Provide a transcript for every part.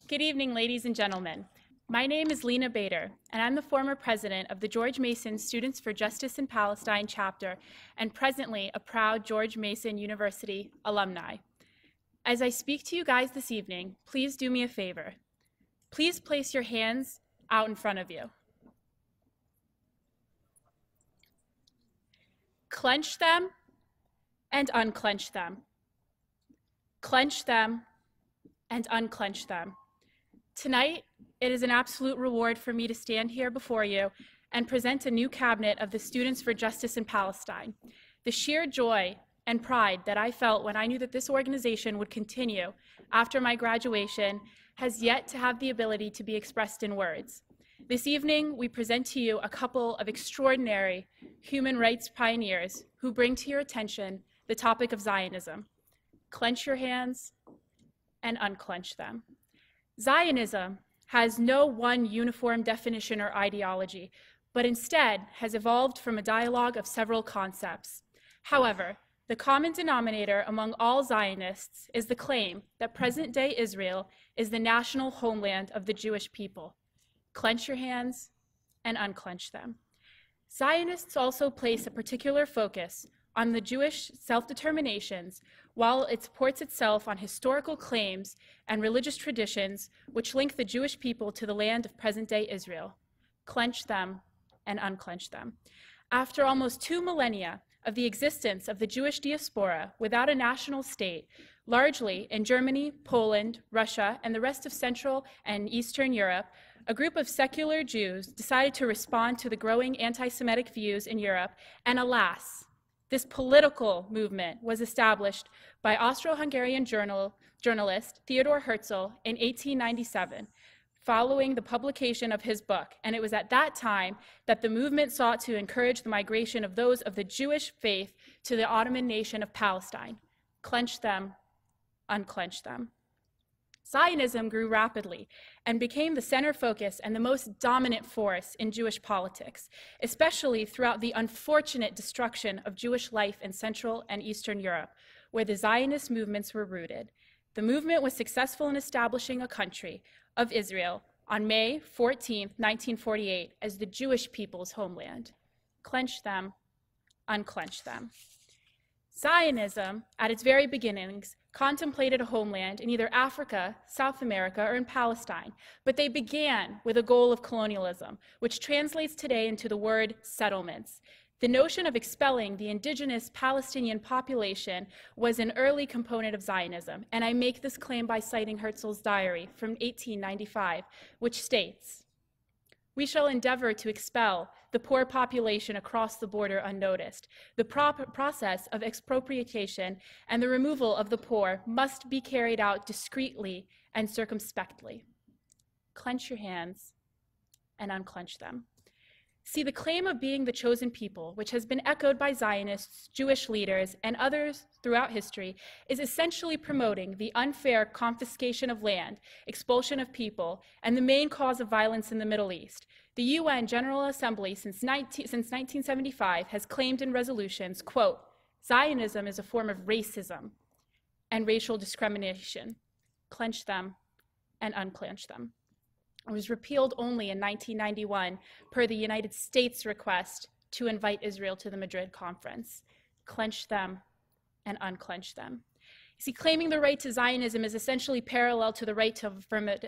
Good evening, ladies and gentlemen. My name is Lena Bader, and I'm the former president of the George Mason Students for Justice in Palestine chapter, and presently a proud George Mason University alumni. As I speak to you guys this evening, please do me a favor. Please place your hands out in front of you. Clench them and unclench them. Clench them and unclench them. Tonight, it is an absolute reward for me to stand here before you and present a new cabinet of the Students for Justice in Palestine. The sheer joy and pride that I felt when I knew that this organization would continue after my graduation has yet to have the ability to be expressed in words. This evening, we present to you a couple of extraordinary human rights pioneers who bring to your attention the topic of Zionism. Clench your hands and unclench them. Zionism has no one uniform definition or ideology, but instead has evolved from a dialogue of several concepts. However, the common denominator among all Zionists is the claim that present-day Israel is the national homeland of the Jewish people. Clench your hands and unclench them. Zionists also place a particular focus on the Jewish self-determinations, while it supports itself on historical claims and religious traditions which link the Jewish people to the land of present-day Israel. Clench them and unclench them. After almost 2 millennia of the existence of the Jewish diaspora without a national state, largely in Germany, Poland, Russia, and the rest of Central and Eastern Europe, a group of secular Jews decided to respond to the growing anti-Semitic views in Europe, and alas, this political movement was established by Austro-Hungarian journalist Theodor Herzl in 1897, following the publication of his book, and it was at that time that the movement sought to encourage the migration of those of the Jewish faith to the Ottoman nation of Palestine. Clench them, unclench them. Zionism grew rapidly and became the center focus and the most dominant force in Jewish politics, especially throughout the unfortunate destruction of Jewish life in Central and Eastern Europe, where the Zionist movements were rooted. The movement was successful in establishing a country of Israel on May 14, 1948, as the Jewish people's homeland. Clench them, unclench them. Zionism, at its very beginnings, contemplated a homeland in either Africa, South America, or in Palestine, but they began with a goal of colonialism, which translates today into the word settlements. The notion of expelling the indigenous Palestinian population was an early component of Zionism, and I make this claim by citing Herzl's diary from 1895, which states, "We shall endeavor to expel the poor population across the border unnoticed. The process of expropriation and the removal of the poor must be carried out discreetly and circumspectly." Clench your hands and unclench them. See, the claim of being the chosen people, which has been echoed by Zionists, Jewish leaders, and others throughout history, is essentially promoting the unfair confiscation of land, expulsion of people, and the main cause of violence in the Middle East. The UN General Assembly since 1975 has claimed in resolutions, quote, "Zionism is a form of racism and racial discrimination." Clench them and unclench them. It was repealed only in 1991 per the United States' request to invite Israel to the Madrid conference. Clench them and unclench them. You see, claiming the right to Zionism is essentially parallel to the right to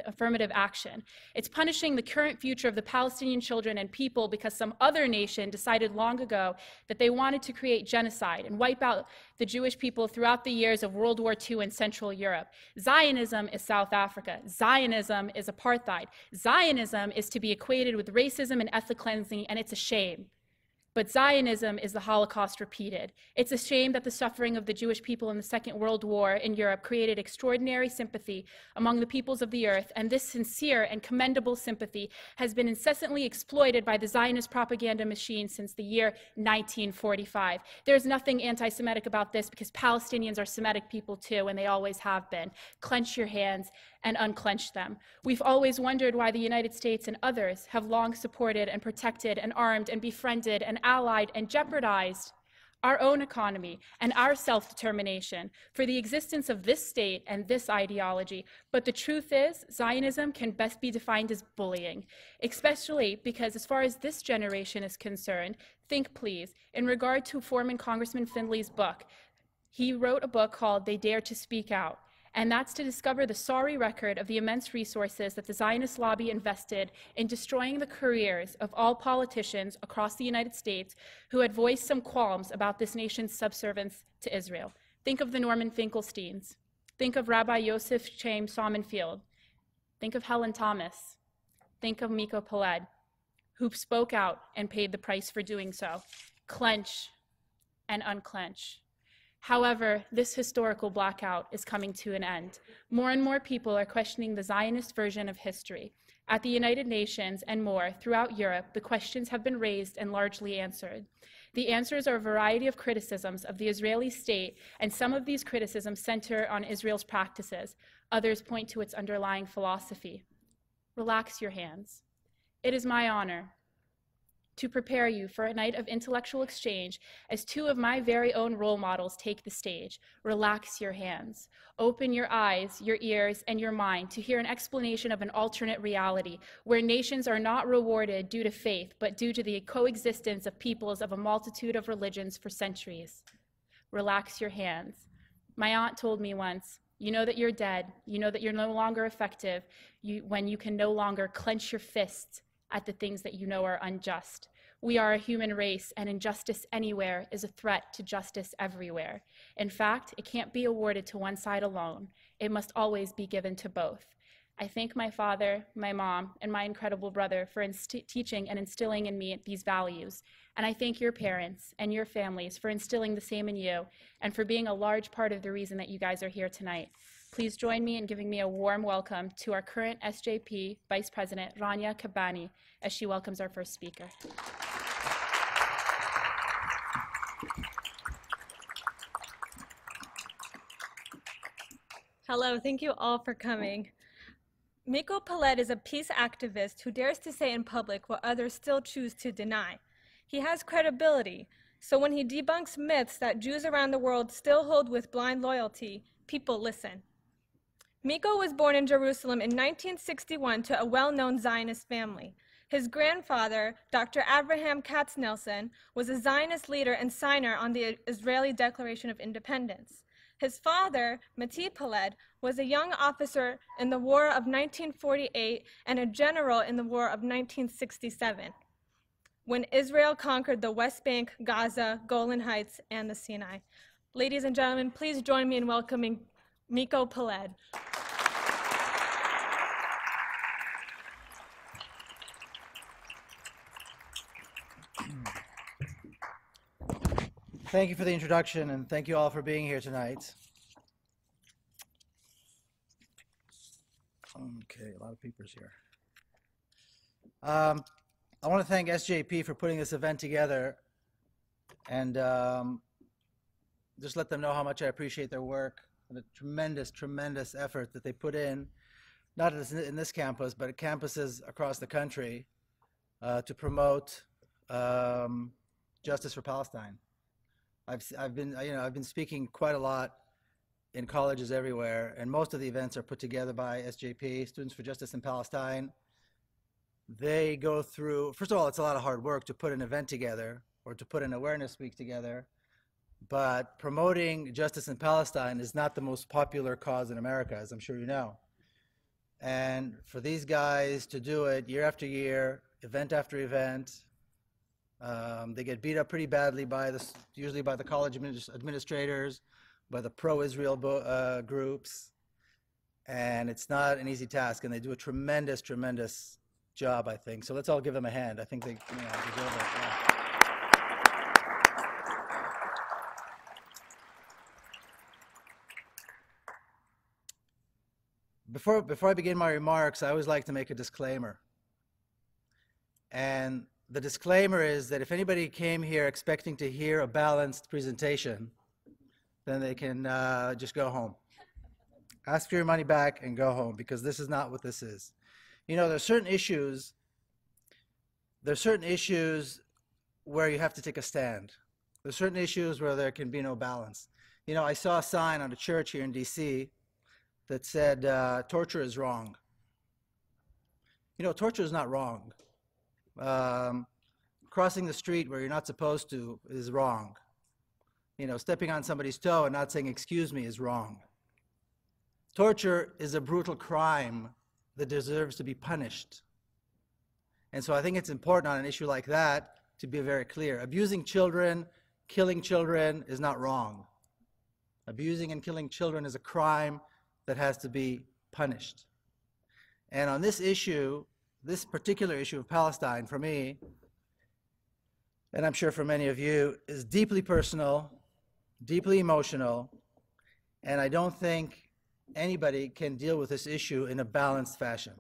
affirmative action. It's punishing the current future of the Palestinian children and people because some other nation decided long ago that they wanted to create genocide and wipe out the Jewish people throughout the years of World War II in Central Europe. Zionism is South Africa. Zionism is apartheid. Zionism is to be equated with racism and ethnic cleansing, and it's a shame. But Zionism is the Holocaust repeated. It's a shame that the suffering of the Jewish people in the Second World War in Europe created extraordinary sympathy among the peoples of the earth, and this sincere and commendable sympathy has been incessantly exploited by the Zionist propaganda machine since the year 1945. There's nothing anti-Semitic about this because Palestinians are Semitic people too, and they always have been. Clench your hands and unclench them. We've always wondered why the United States and others have long supported and protected and armed and befriended and allied and jeopardized our own economy, and our self-determination for the existence of this state and this ideology. But the truth is, Zionism can best be defined as bullying, especially because as far as this generation is concerned, think please, in regard to former Congressman Findley's book, he wrote a book called They Dare to Speak Out. And that's to discover the sorry record of the immense resources that the Zionist lobby invested in destroying the careers of all politicians across the United States who had voiced some qualms about this nation's subservience to Israel. Think of the Norman Finkelsteins. Think of Rabbi Yosef Chaim Sonnenfeld. Think of Helen Thomas. Think of Miko Peled, who spoke out and paid the price for doing so. Clench and unclench. However, this historical blackout is coming to an end. More and more people are questioning the Zionist version of history. At the United Nations and more throughout Europe, the questions have been raised and largely answered. The answers are a variety of criticisms of the Israeli state, and some of these criticisms center on Israel's practices. Others point to its underlying philosophy. Relax your hands. It is my honor to prepare you for a night of intellectual exchange as two of my very own role models take the stage. Relax your hands. Open your eyes, your ears, and your mind to hear an explanation of an alternate reality where nations are not rewarded due to faith, but due to the coexistence of peoples of a multitude of religions for centuries. Relax your hands. My aunt told me once, you know that you're dead, you know that you're no longer effective when you can no longer clench your fists at the things that you know are unjust. We are a human race, and injustice anywhere is a threat to justice everywhere. In fact, it can't be awarded to one side alone. It must always be given to both. I thank my father, my mom, and my incredible brother for teaching and instilling in me these values. And I thank your parents and your families for instilling the same in you and for being a large part of the reason that you guys are here tonight. Please join me in giving me a warm welcome to our current SJP Vice President, Rania Kabani, as she welcomes our first speaker. Hello, thank you all for coming. Miko Peled is a peace activist who dares to say in public what others still choose to deny. He has credibility, so when he debunks myths that Jews around the world still hold with blind loyalty, people listen. Miko was born in Jerusalem in 1961 to a well-known Zionist family. His grandfather, Dr. Abraham Katznelson, was a Zionist leader and signer on the Israeli Declaration of Independence. His father, Miko Peled, was a young officer in the War of 1948 and a general in the War of 1967, when Israel conquered the West Bank, Gaza, Golan Heights, and the Sinai. Ladies and gentlemen, please join me in welcoming Miko Peled. Thank you for the introduction, and thank you all for being here tonight. Okay, a lot of papers here. I want to thank SJP for putting this event together, and just let them know how much I appreciate their work and the tremendous, tremendous effort that they put in, not in this campus, but at campuses across the country to promote justice for Palestine. I've been speaking quite a lot in colleges everywhere, and most of the events are put together by SJP, Students for Justice in Palestine. They go through, first of all, it's a lot of hard work to put an event together or to put an awareness week together, but promoting justice in Palestine is not the most popular cause in America, as I'm sure you know. And for these guys to do it year after year, event after event, they get beat up pretty badly by usually by the college administrators, by the pro-Israel groups, and it's not an easy task, and they do a tremendous, tremendous job, I think. So let's all give them a hand. I think they deserve it. Yeah. Before I begin my remarks, I always like to make a disclaimer. And the disclaimer is that if anybody came here expecting to hear a balanced presentation, then they can just go home. Ask for your money back and go home, because this is not what this is. You know, there's certain issues where you have to take a stand. There's certain issues where there can be no balance. You know, I saw a sign on a church here in DC that said, torture is wrong. You know, torture is not wrong. Crossing the street where you're not supposed to is wrong. You know, stepping on somebody's toe and not saying excuse me is wrong. Torture is a brutal crime that deserves to be punished. And so I think it's important on an issue like that to be very clear. Abusing children, killing children is not wrong. Abusing and killing children is a crime that has to be punished. And on this issue, this particular issue of Palestine, for me, and I'm sure for many of you, is deeply personal, deeply emotional, and I don't think anybody can deal with this issue in a balanced fashion.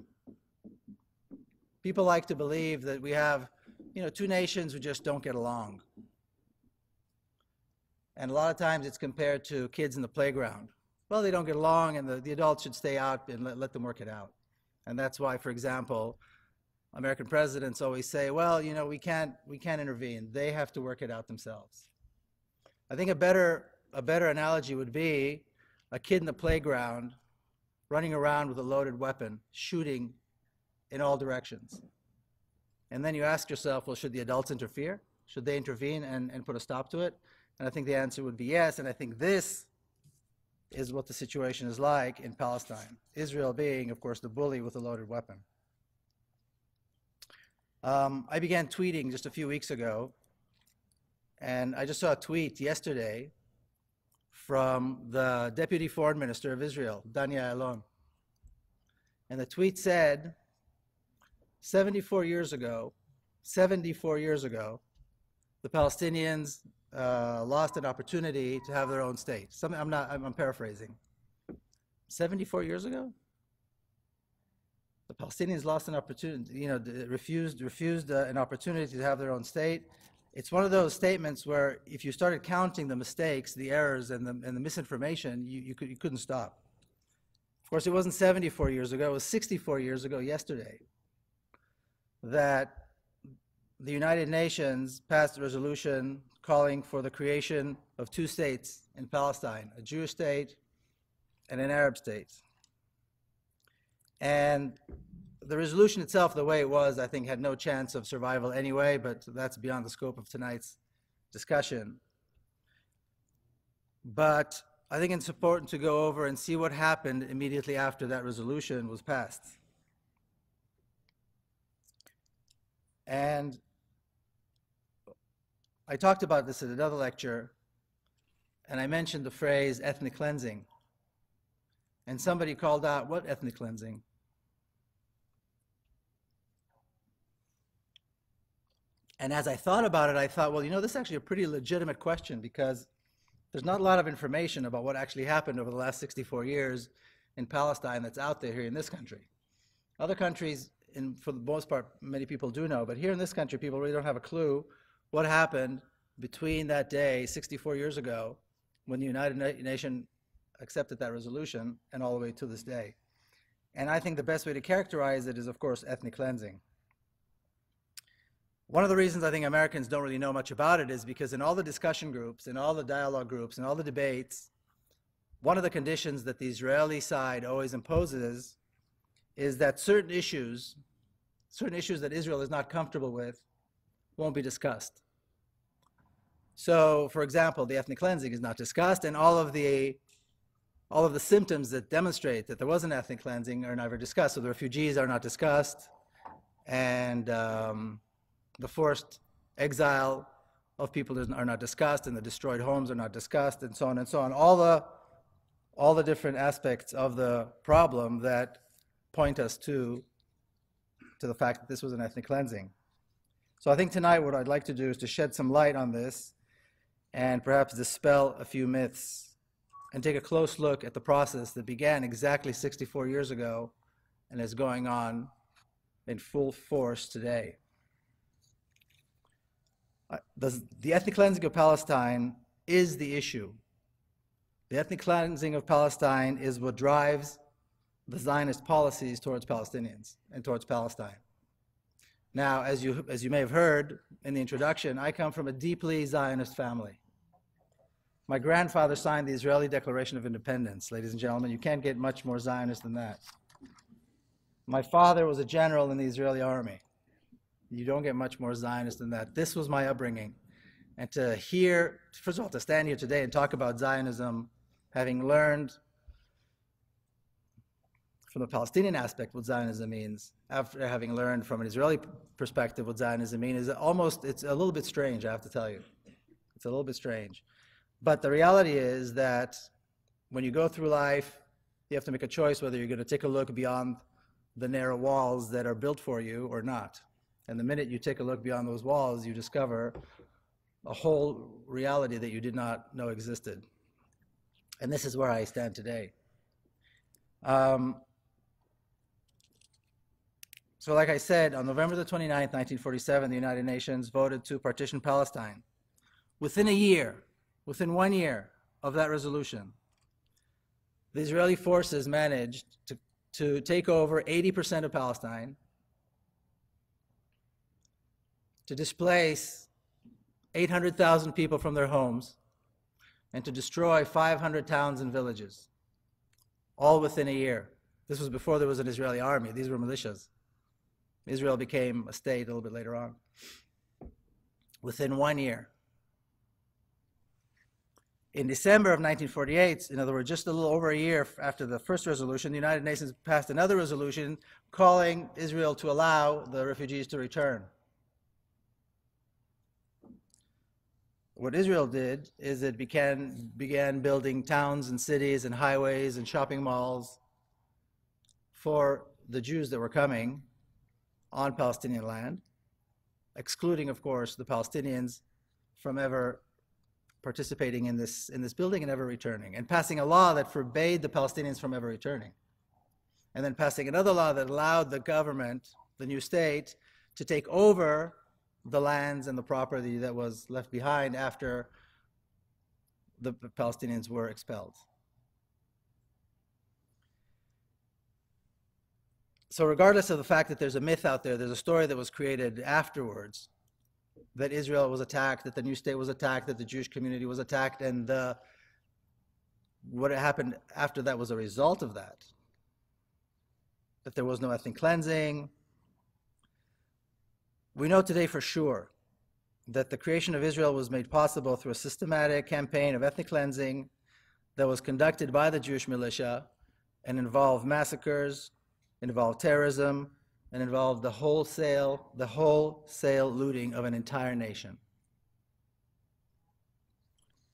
People like to believe that we have, you know, two nations who just don't get along. And a lot of times it's compared to kids in the playground. Well, they don't get along and the adults should stay out and let them work it out. And that's why, for example, American presidents always say, well, you know, we can't intervene. They have to work it out themselves. I think a better analogy would be a kid in the playground running around with a loaded weapon, shooting in all directions. And then you ask yourself, well, should the adults interfere? Should they intervene and put a stop to it? And I think the answer would be yes. And I think this is what the situation is like in Palestine. Israel being, of course, the bully with a loaded weapon. I began tweeting just a few weeks ago, and I just saw a tweet yesterday from the Deputy Foreign Minister of Israel, Danya Ayalon. And the tweet said, 74 years ago, the Palestinians lost an opportunity to have their own state. I'm paraphrasing. 74 years ago? The Palestinians lost an opportunity, you know, refused an opportunity to have their own state. It's one of those statements where if you started counting the mistakes, the errors, and the misinformation, you couldn't stop. Of course, it wasn't 74 years ago, it was 64 years ago yesterday that the United Nations passed a resolution calling for the creation of two states in Palestine, a Jewish state and an Arab state. And the resolution itself, the way it was, I think had no chance of survival anyway, but that's beyond the scope of tonight's discussion. But I think it's important to go over and see what happened immediately after that resolution was passed. And I talked about this at another lecture, and I mentioned the phrase ethnic cleansing. And somebody called out, what ethnic cleansing? And as I thought about it, I thought, well, you know, this is actually a pretty legitimate question because there's not a lot of information about what actually happened over the last 64 years in Palestine that's out there here in this country. Other countries, for the most part, many people do know, but here in this country, people really don't have a clue what happened between that day, 64 years ago, when the United Nations accepted that resolution, and all the way to this day. And I think the best way to characterize it is, of course, ethnic cleansing. One of the reasons I think Americans don't really know much about it is because in all the discussion groups, in all the dialogue groups, in all the debates, one of the conditions that the Israeli side always imposes is that certain issues that Israel is not comfortable with won't be discussed. So, for example, the ethnic cleansing is not discussed, and all of the symptoms that demonstrate that there was an ethnic cleansing are never discussed. So the refugees are not discussed, and the forced exile of people are not discussed, and the destroyed homes are not discussed, and so on and so on. All the different aspects of the problem that point us to the fact that this was an ethnic cleansing. So I think tonight what I'd like to do is to shed some light on this and perhaps dispel a few myths and take a close look at the process that began exactly 64 years ago and is going on in full force today. The ethnic cleansing of Palestine is the issue. The ethnic cleansing of Palestine is what drives the Zionist policies towards Palestinians and towards Palestine. Now, as you may have heard in the introduction, I come from a deeply Zionist family. My grandfather signed the Israeli Declaration of Independence. Ladies and gentlemen, you can't get much more Zionist than that. My father was a general in the Israeli army. You don't get much more Zionist than that. This was my upbringing. And to hear, first of all, to stand here today and talk about Zionism, having learned from the Palestinian aspect what Zionism means, after having learned from an Israeli perspective what Zionism means, it's a little bit strange, I have to tell you. It's a little bit strange. But the reality is that when you go through life, you have to make a choice whether you're going to take a look beyond the narrow walls that are built for you or not. And the minute you take a look beyond those walls, you discover a whole reality that you did not know existed. And this is where I stand today. So like I said, on November the 29th, 1947, the United Nations voted to partition Palestine. Within 1 year of that resolution, the Israeli forces managed to take over 80% of Palestine, to displace 800,000 people from their homes, and to destroy 500 towns and villages, all within a year. This was before there was an Israeli army. These were militias. Israel became a state a little bit later on. Within 1 year. In December of 1948, in other words, just a little over a year after the first resolution, the United Nations passed another resolution calling Israel to allow the refugees to return. What Israel did is it began building towns and cities and highways and shopping malls for the Jews that were coming on Palestinian land, excluding, of course, the Palestinians from ever participating in this building and ever returning, and passing a law that forbade the Palestinians from ever returning, and then passing another law that allowed the government, the new state, to take over the lands and the property that was left behind after the Palestinians were expelled. So regardless of the fact that there's a myth out there, there's a story that was created afterwards that Israel was attacked, that the new state was attacked, that the Jewish community was attacked, and what happened after that was a result of that. That there was no ethnic cleansing. We know today for sure that the creation of Israel was made possible through a systematic campaign of ethnic cleansing that was conducted by the Jewish militia and involved massacres, involved terrorism, and involved the wholesale looting of an entire nation.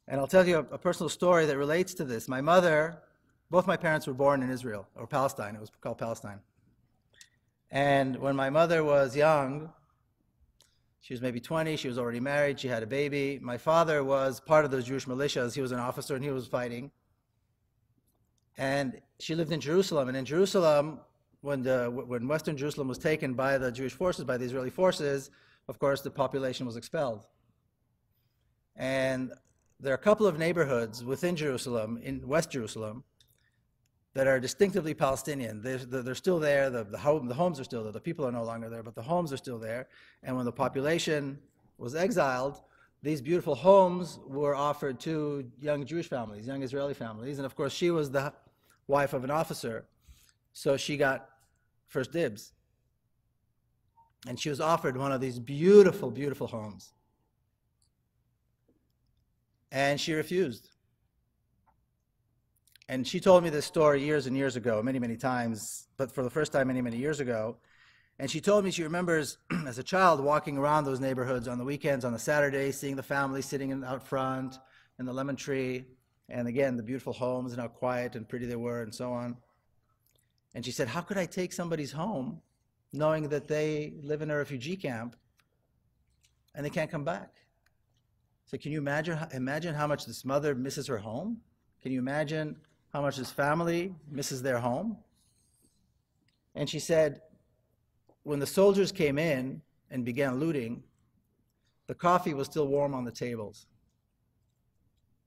And I'll tell you a personal story that relates to this. My mother, both my parents were born in Israel, or Palestine. It was called Palestine. And when my mother was young, she was maybe 20, she was already married, she had a baby. My father was part of those Jewish militias. He was an officer and he was fighting. And she lived in Jerusalem. And in Jerusalem, when Western Jerusalem was taken by the Jewish forces, by the Israeli forces, of course, the population was expelled. And there are a couple of neighborhoods within Jerusalem, in West Jerusalem, that are distinctively Palestinian. They're still there, the homes are still there, the people are no longer there, but the homes are still there. And when the population was exiled, these beautiful homes were offered to young Jewish families, young Israeli families. And of course, she was the wife of an officer, so she got first dibs. And she was offered one of these beautiful, beautiful homes. And she refused. And she told me this story years and years ago, many, many times, but for the first time many, many years ago. And she told me she remembers as a child walking around those neighborhoods on the weekends, on the Saturdays, seeing the family sitting out front in the lemon tree, and again, the beautiful homes and how quiet and pretty they were and so on. And she said, how could I take somebody's home knowing that they live in a refugee camp and they can't come back? So can you imagine how much this mother misses her home? Can you imagine how much this family misses their home? And she said, when the soldiers came in and began looting, the coffee was still warm on the tables.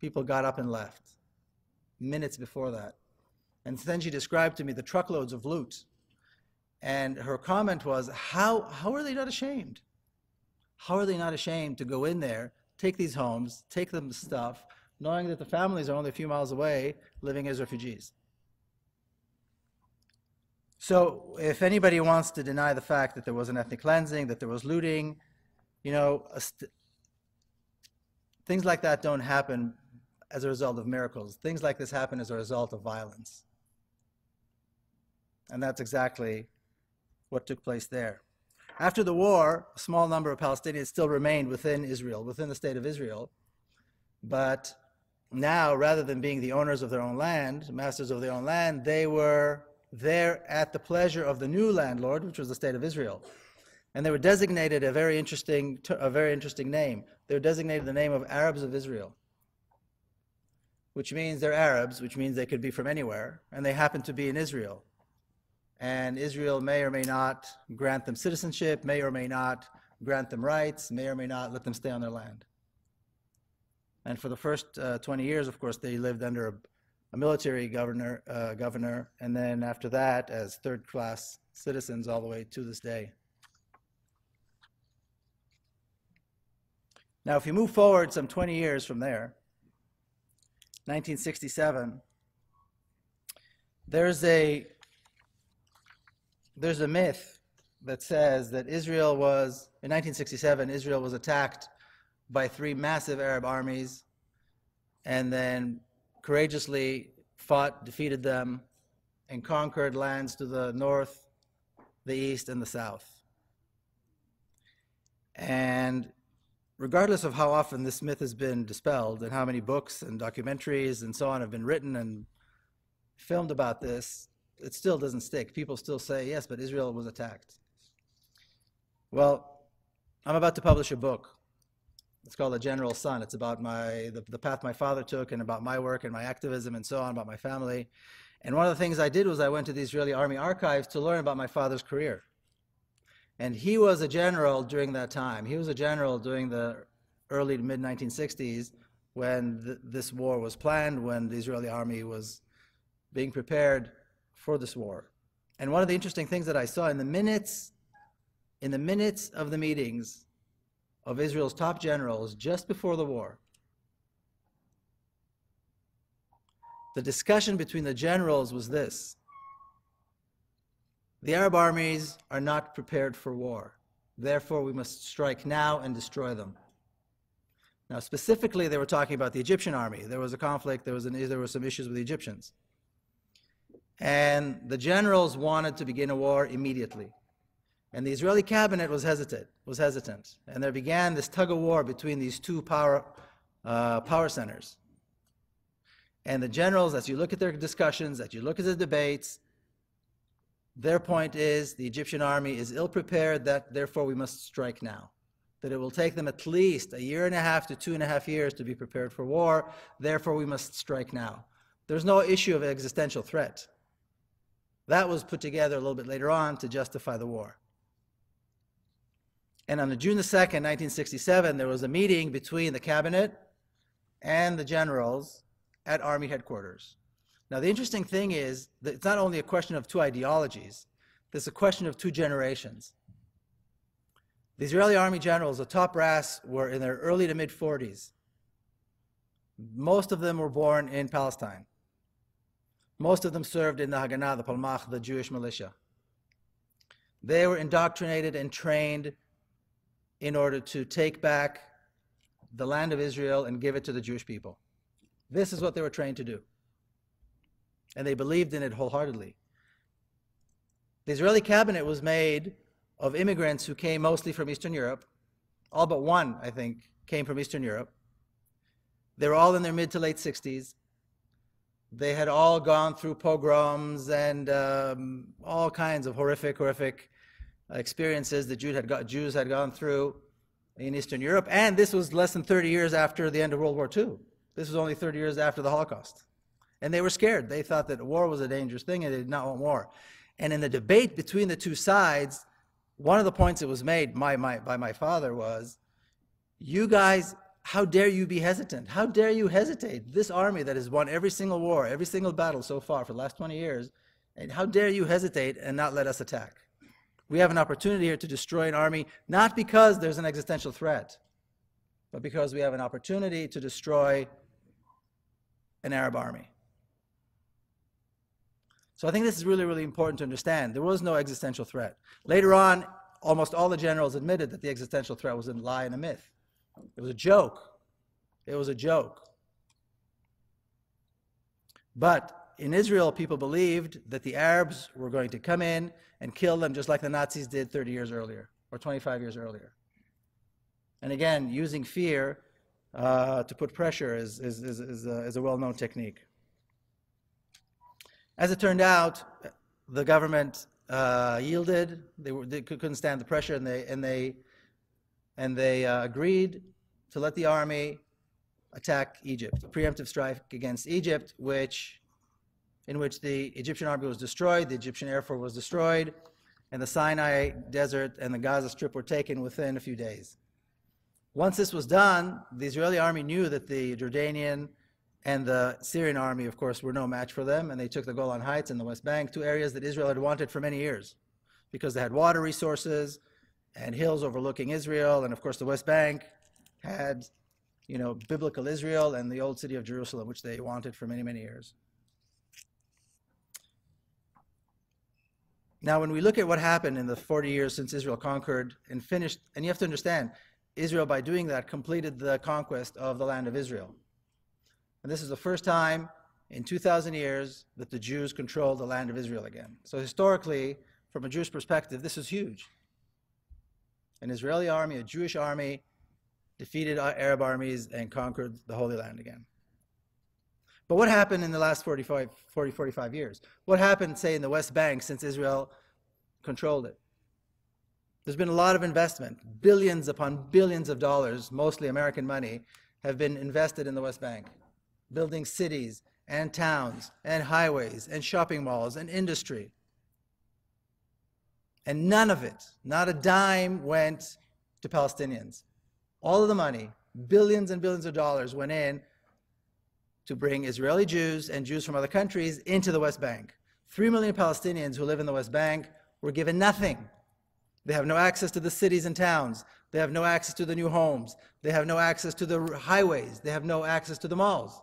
People got up and left minutes before that. And then she described to me the truckloads of loot. And her comment was, how are they not ashamed? How are they not ashamed to go in there, take these homes, take them stuff, knowing that the families are only a few miles away, living as refugees? So if anybody wants to deny the fact that there was an ethnic cleansing, that there was looting, you know, things like that don't happen as a result of miracles. Things like this happen as a result of violence. And that's exactly what took place there. After the war, a small number of Palestinians still remained within Israel, within the state of Israel. But now, rather than being the owners of their own land, masters of their own land, they were there at the pleasure of the new landlord, which was the state of Israel. And they were designated a very interesting name. They were designated the name of Arabs of Israel, which means they're Arabs, which means they could be from anywhere, and they happen to be in Israel. And Israel may or may not grant them citizenship, may or may not grant them rights, may or may not let them stay on their land. And for the first 20 years, of course, they lived under a military governor, and then after that, as third-class citizens all the way to this day. Now, if you move forward some 20 years from there, 1967, there's a myth that says that Israel was, in 1967, Israel was attacked by 3 massive Arab armies and then courageously fought, defeated them, and conquered lands to the north, the east, and the south. And regardless of how often this myth has been dispelled and how many books and documentaries and so on have been written and filmed about this, it still doesn't stick. People still say, yes, but Israel was attacked. Well, I'm about to publish a book. It's called The General Son. It's about the path my father took and about my work and my activism and so on, about my family. And one of the things I did was I went to the Israeli Army archives to learn about my father's career. And he was a general during that time. He was a general during the early to mid-1960s when this war was planned, when the Israeli army was being prepared for this war. And one of the interesting things that I saw in the minutes of the meetings of Israel's top generals just before the war, the discussion between the generals was this: the Arab armies are not prepared for war. Therefore, we must strike now and destroy them. Now, specifically, they were talking about the Egyptian army. There was a conflict. There were some issues with the Egyptians. And the generals wanted to begin a war immediately. And the Israeli cabinet was hesitant. And there began this tug-of-war between these two power centers. And the generals, as you look at their discussions, as you look at the debates, their point is the Egyptian army is ill-prepared, that therefore we must strike now. That it will take them at least 1.5 to 2.5 years to be prepared for war, therefore we must strike now. There's no issue of existential threat. That was put together a little bit later on to justify the war. And on June the 2nd, 1967, there was a meeting between the cabinet and the generals at Army headquarters. Now, the interesting thing is that it's not only a question of 2 ideologies, it's a question of 2 generations. The Israeli army generals, the top brass, were in their early to mid-40s. Most of them were born in Palestine. Most of them served in the Haganah, the Palmach, the Jewish militia. They were indoctrinated and trained in order to take back the land of Israel and give it to the Jewish people. This is what they were trained to do. And they believed in it wholeheartedly. The Israeli cabinet was made of immigrants who came mostly from Eastern Europe. All but one, I think, came from Eastern Europe. They were all in their mid to late 60s. They had all gone through pogroms and all kinds of horrific experiences that Jews had gone through in Eastern Europe. And this was less than 30 years after the end of World War II. This was only 30 years after the Holocaust. And they were scared. They thought that war was a dangerous thing and they did not want war. And in the debate between the 2 sides, one of the points that was made by my father was, you guys, how dare you be hesitant? How dare you hesitate? This army that has won every single war, every single battle so far for the last 20 years, and how dare you hesitate and not let us attack? We have an opportunity here to destroy an army, not because there's an existential threat, but because we have an opportunity to destroy an Arab army. So I think this is really, really important to understand. There was no existential threat. Later on, almost all the generals admitted that the existential threat was a lie and a myth. It was a joke. It was a joke. But in Israel, people believed that the Arabs were going to come in and kill them just like the Nazis did 30 years earlier or 25 years earlier. And again, using fear to put pressure is a well-known technique. As it turned out, the government yielded. They couldn't stand the pressure, and they agreed to let the army attack Egypt. A preemptive strike against Egypt, in which the Egyptian army was destroyed, the Egyptian Air Force was destroyed, and the Sinai Desert and the Gaza Strip were taken within a few days. Once this was done, the Israeli army knew that the Jordanian and the Syrian army, of course, were no match for them, and they took the Golan Heights and the West Bank, two areas that Israel had wanted for many years, because they had water resources and hills overlooking Israel, and of course the West Bank had, biblical Israel and the old city of Jerusalem, which they wanted for many, many years. Now, when we look at what happened in the 40 years since Israel conquered and finished, and you have to understand, Israel, by doing that, completed the conquest of the land of Israel. And this is the first time in 2,000 years that the Jews controlled the land of Israel again. So historically, from a Jewish perspective, this is huge. An Israeli army, a Jewish army, defeated Arab armies and conquered the Holy Land again. But what happened in the last 45 years? What happened, say, in the West Bank since Israel controlled it? There's been a lot of investment. Billions upon billions of dollars, mostly American money, have been invested in the West Bank, building cities and towns and highways and shopping malls and industry. And none of it, not a dime, went to Palestinians. All of the money, billions and billions of dollars, went in to bring Israeli Jews and Jews from other countries into the West Bank. 3 million Palestinians who live in the West Bank were given nothing. They have no access to the cities and towns. They have no access to the new homes. They have no access to the highways. They have no access to the malls.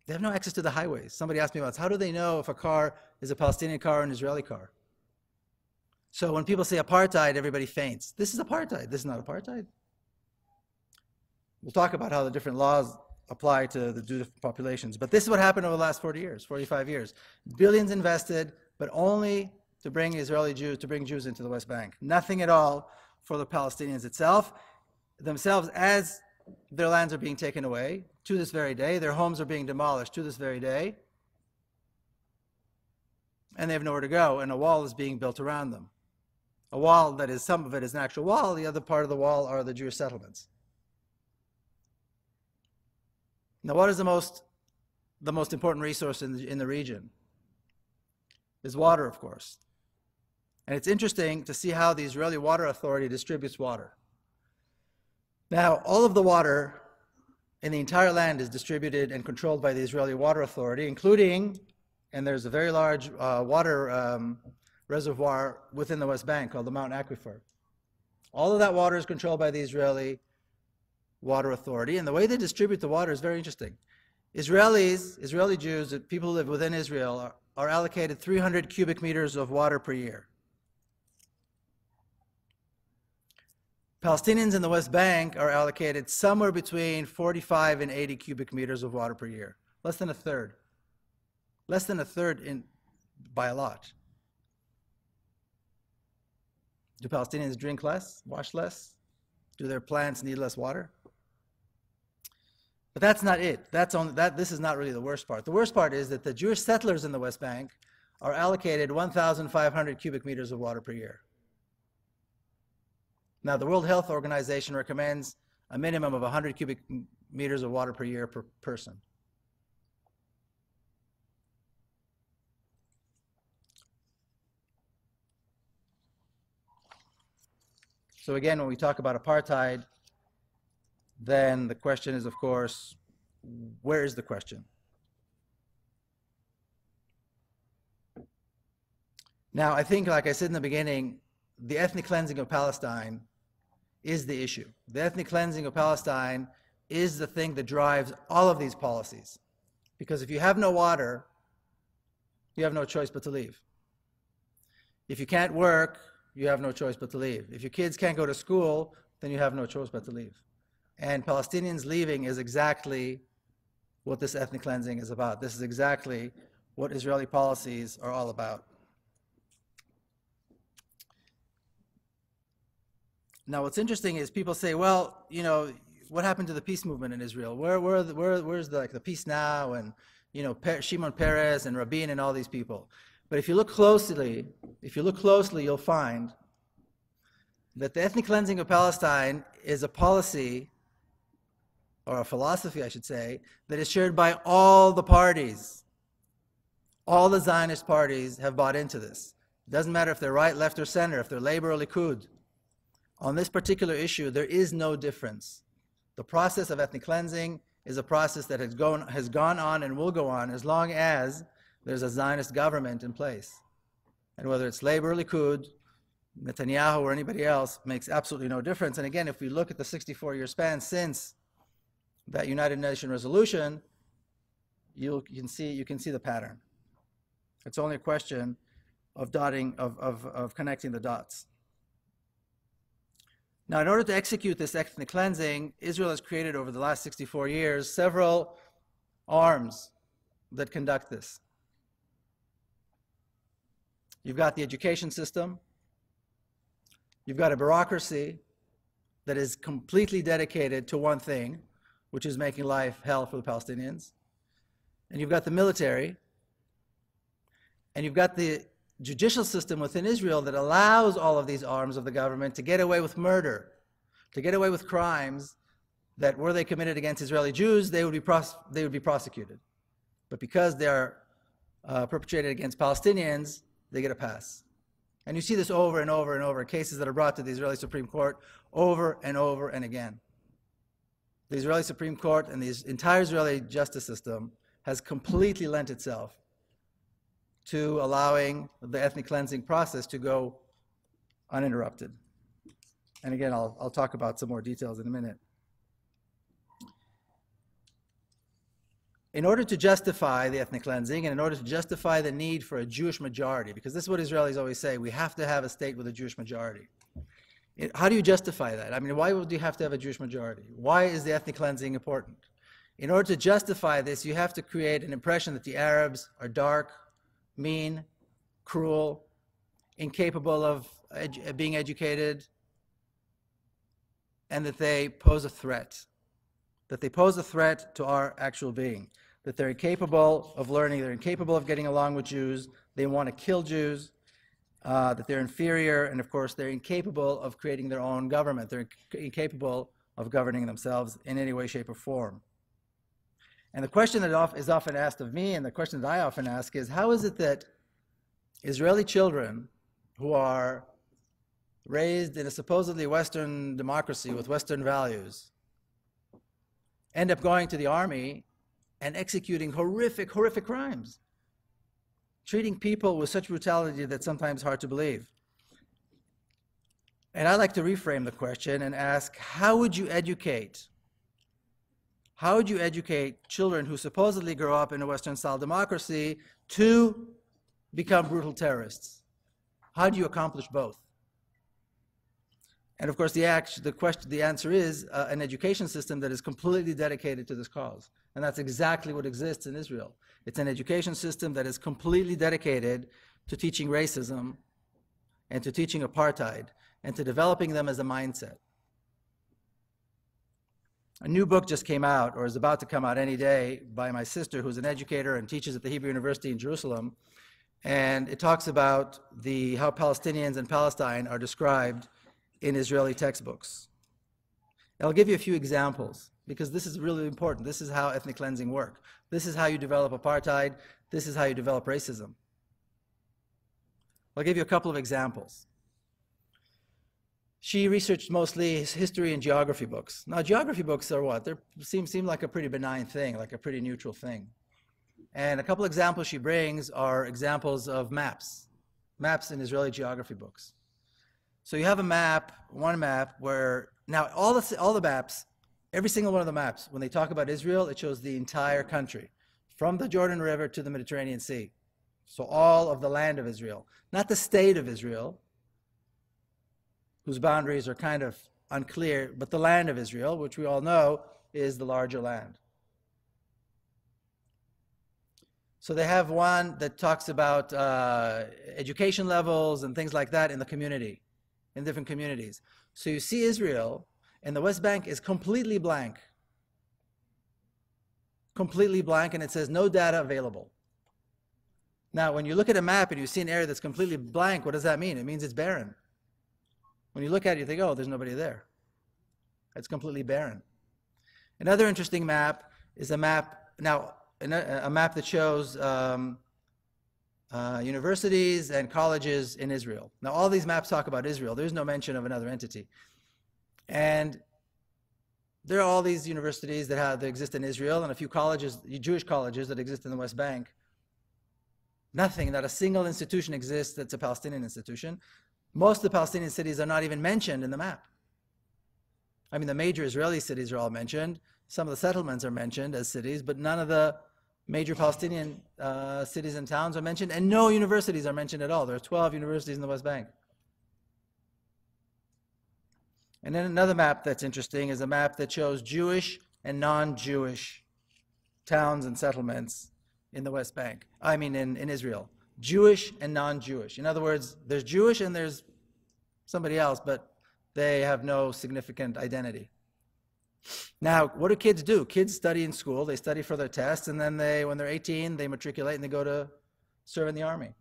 They have no access to the highways. Somebody asked me once, how do they know if a car is a Palestinian car or an Israeli car? So when people say apartheid, everybody faints. This is apartheid. This is not apartheid. We'll talk about how the different laws apply to the different populations. But this is what happened over the last 40 years, 45 years. Billions invested, but only to bring Jews into the West Bank. Nothing at all for the Palestinians themselves, as their lands are being taken away to this very day. Their homes are being demolished to this very day. And they have nowhere to go, and a wall is being built around them. A wall that is, some of it is an actual wall, the other part of the wall are the Jewish settlements. Now, what is the most important resource in the region? Is water, of course. And it's interesting to see how the Israeli Water Authority distributes water. Now, all of the water in the entire land is distributed and controlled by the Israeli Water Authority, including, and there's a very large water reservoir within the West Bank called the Mountain Aquifer. All of that water is controlled by the Israeli Water Authority, and the way they distribute the water is very interesting. Israeli Jews, people who live within Israel, are allocated 300 cubic meters of water per year. Palestinians in the West Bank are allocated somewhere between 45 and 80 cubic meters of water per year. Less than a third. Less than a third by a lot. Do Palestinians drink less, wash less? Do their plants need less water? But that's not it. This is not really the worst part. The worst part is that the Jewish settlers in the West Bank are allocated 1,500 cubic meters of water per year. Now, the World Health Organization recommends a minimum of 100 cubic meters of water per year per person. So again, when we talk about apartheid, then the question is, of course, where is the question? Now, I think, like I said in the beginning, the ethnic cleansing of Palestine is the issue. The ethnic cleansing of Palestine is the thing that drives all of these policies. Because if you have no water, you have no choice but to leave. If you can't work, you have no choice but to leave. If your kids can't go to school, then you have no choice but to leave. And Palestinians leaving is exactly what this ethnic cleansing is about. This is exactly what Israeli policies are all about. Now, what's interesting is people say, well, you know, what happened to the peace movement in Israel? Where's the peace now? And, you know, Shimon Peres and Rabin and all these people. But if you look closely, you'll find that the ethnic cleansing of Palestine is a policy, or a philosophy, I should say, that is shared by all the parties. All the Zionist parties have bought into this. It doesn't matter if they're right, left, or center, if they're Labor or Likud. On this particular issue, there is no difference. The process of ethnic cleansing is a process that has gone on and will go on as long as there's a Zionist government in place. And whether it's Labor or Likud, Netanyahu or anybody else, makes absolutely no difference. And again, if we look at the 64-year span since that United Nations resolution, you can see the pattern. It's only a question of connecting the dots. Now, in order to execute this ethnic cleansing, Israel has created over the last 64 years several arms that conduct this. You've got the education system. You've got a bureaucracy that is completely dedicated to one thing, which is making life hell for the Palestinians. And you've got the military. And you've got the judicial system within Israel that allows all of these arms of the government to get away with murder, to get away with crimes that, were they committed against Israeli Jews, they would be prosecuted. But because they are perpetrated against Palestinians, they get a pass. And you see this over and over and over, cases that are brought to the Israeli Supreme Court over and again. The Israeli Supreme Court and the entire Israeli justice system has completely lent itself to allowing the ethnic cleansing process to go uninterrupted. And again, I'll talk about some more details in a minute. In order to justify the ethnic cleansing and in order to justify the need for a Jewish majority, because this is what Israelis always say, we have to have a state with a Jewish majority. How do you justify that? I mean, why would you have to have a Jewish majority? Why is the ethnic cleansing important? In order to justify this, you have to create an impression that the Arabs are dark, mean, cruel, incapable of being educated, and that they pose a threat. That they pose a threat to our actual being. That they're incapable of learning, they're incapable of getting along with Jews, they want to kill Jews, that they're inferior, and of course they're incapable of creating their own government. They're incapable of governing themselves in any way, shape, or form. And the question that is often asked of me, and the question that I often ask is, how is it that Israeli children who are raised in a supposedly Western democracy with Western values end up going to the army and executing horrific, horrific crimes, treating people with such brutality that's sometimes hard to believe? And I like to reframe the question and ask, how would you educate children who supposedly grow up in a Western-style democracy to become brutal terrorists? How do you accomplish both? And of course, the answer is an education system that is completely dedicated to this cause. And that's exactly what exists in Israel. It's an education system that is completely dedicated to teaching racism and to teaching apartheid and to developing them as a mindset. A new book just came out, or is about to come out any day, by my sister, who's an educator and teaches at the Hebrew University in Jerusalem. And it talks about how Palestinians and Palestine are described in Israeli textbooks. And I'll give you a few examples, because this is really important. This is how ethnic cleansing works. This is how you develop apartheid. This is how you develop racism. I'll give you a couple of examples. She researched mostly history and geography books. Now, geography books are what? They seem like a pretty benign thing, like a pretty neutral thing. And a couple examples she brings are examples of maps. maps in Israeli geography books. So you have a map, one map, where now all the maps, every single one of the maps, when they talk about Israel, it shows the entire country, from the Jordan River to the Mediterranean Sea. So all of the land of Israel, not the state of Israel, whose boundaries are kind of unclear, but the land of Israel, which we all know is the larger land. So they have one that talks about education levels and things like that in the community, in different communities. So you see Israel, and the West Bank is completely blank. Completely blank, and it says no data available. Now, when you look at a map and you see an area that's completely blank, what does that mean? It means it's barren. When you look at it, you think, oh, there's nobody there. It's completely barren. Another interesting map is a map, now, a map that shows universities and colleges in Israel. Now, all these maps talk about Israel. There's no mention of another entity. And there are all these universities that exist in Israel and a few colleges, Jewish colleges that exist in the West Bank. Nothing, not a single institution exists that's a Palestinian institution. Most of the Palestinian cities are not even mentioned in the map. I mean, the major Israeli cities are all mentioned. Some of the settlements are mentioned as cities, but none of the major Palestinian cities and towns are mentioned, and no universities are mentioned at all. There are 12 universities in the West Bank. And then another map that's interesting is a map that shows Jewish and non-Jewish towns and settlements in the West Bank. I mean, in Israel. Jewish and non-Jewish. In other words, there's Jewish and there's somebody else, but they have no significant identity. Now, what do kids do? Kids study in school, they study for their tests, and then when they're 18, they matriculate and they go to serve in the army.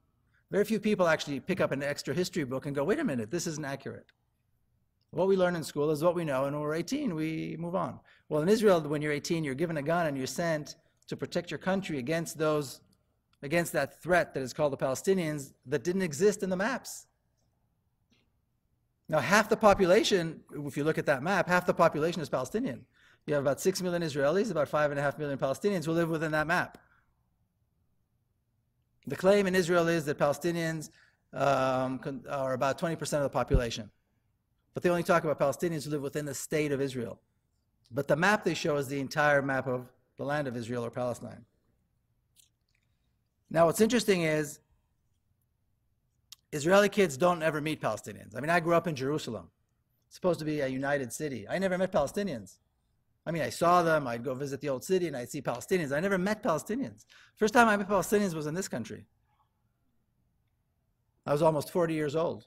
Very few people actually pick up an extra history book and go, wait a minute, this isn't accurate. What we learn in school is what we know, and when we're 18, we move on. Well, in Israel, when you're 18, you're given a gun and you're sent to protect your country against that threat that is called the Palestinians that didn't exist in the maps. Now, half the population, if you look at that map, half the population is Palestinian. You have about 6 million Israelis, about 5.5 million Palestinians who live within that map. The claim in Israel is that Palestinians are about 20% of the population. But they only talk about Palestinians who live within the state of Israel. But the map they show is the entire map of the land of Israel or Palestine. Now, what's interesting is Israeli kids don't ever meet Palestinians. I mean, I grew up in Jerusalem. It's supposed to be a united city. I never met Palestinians. I mean, I saw them. I'd go visit the old city and I'd see Palestinians. I never met Palestinians. First time I met Palestinians was in this country. I was almost 40 years old.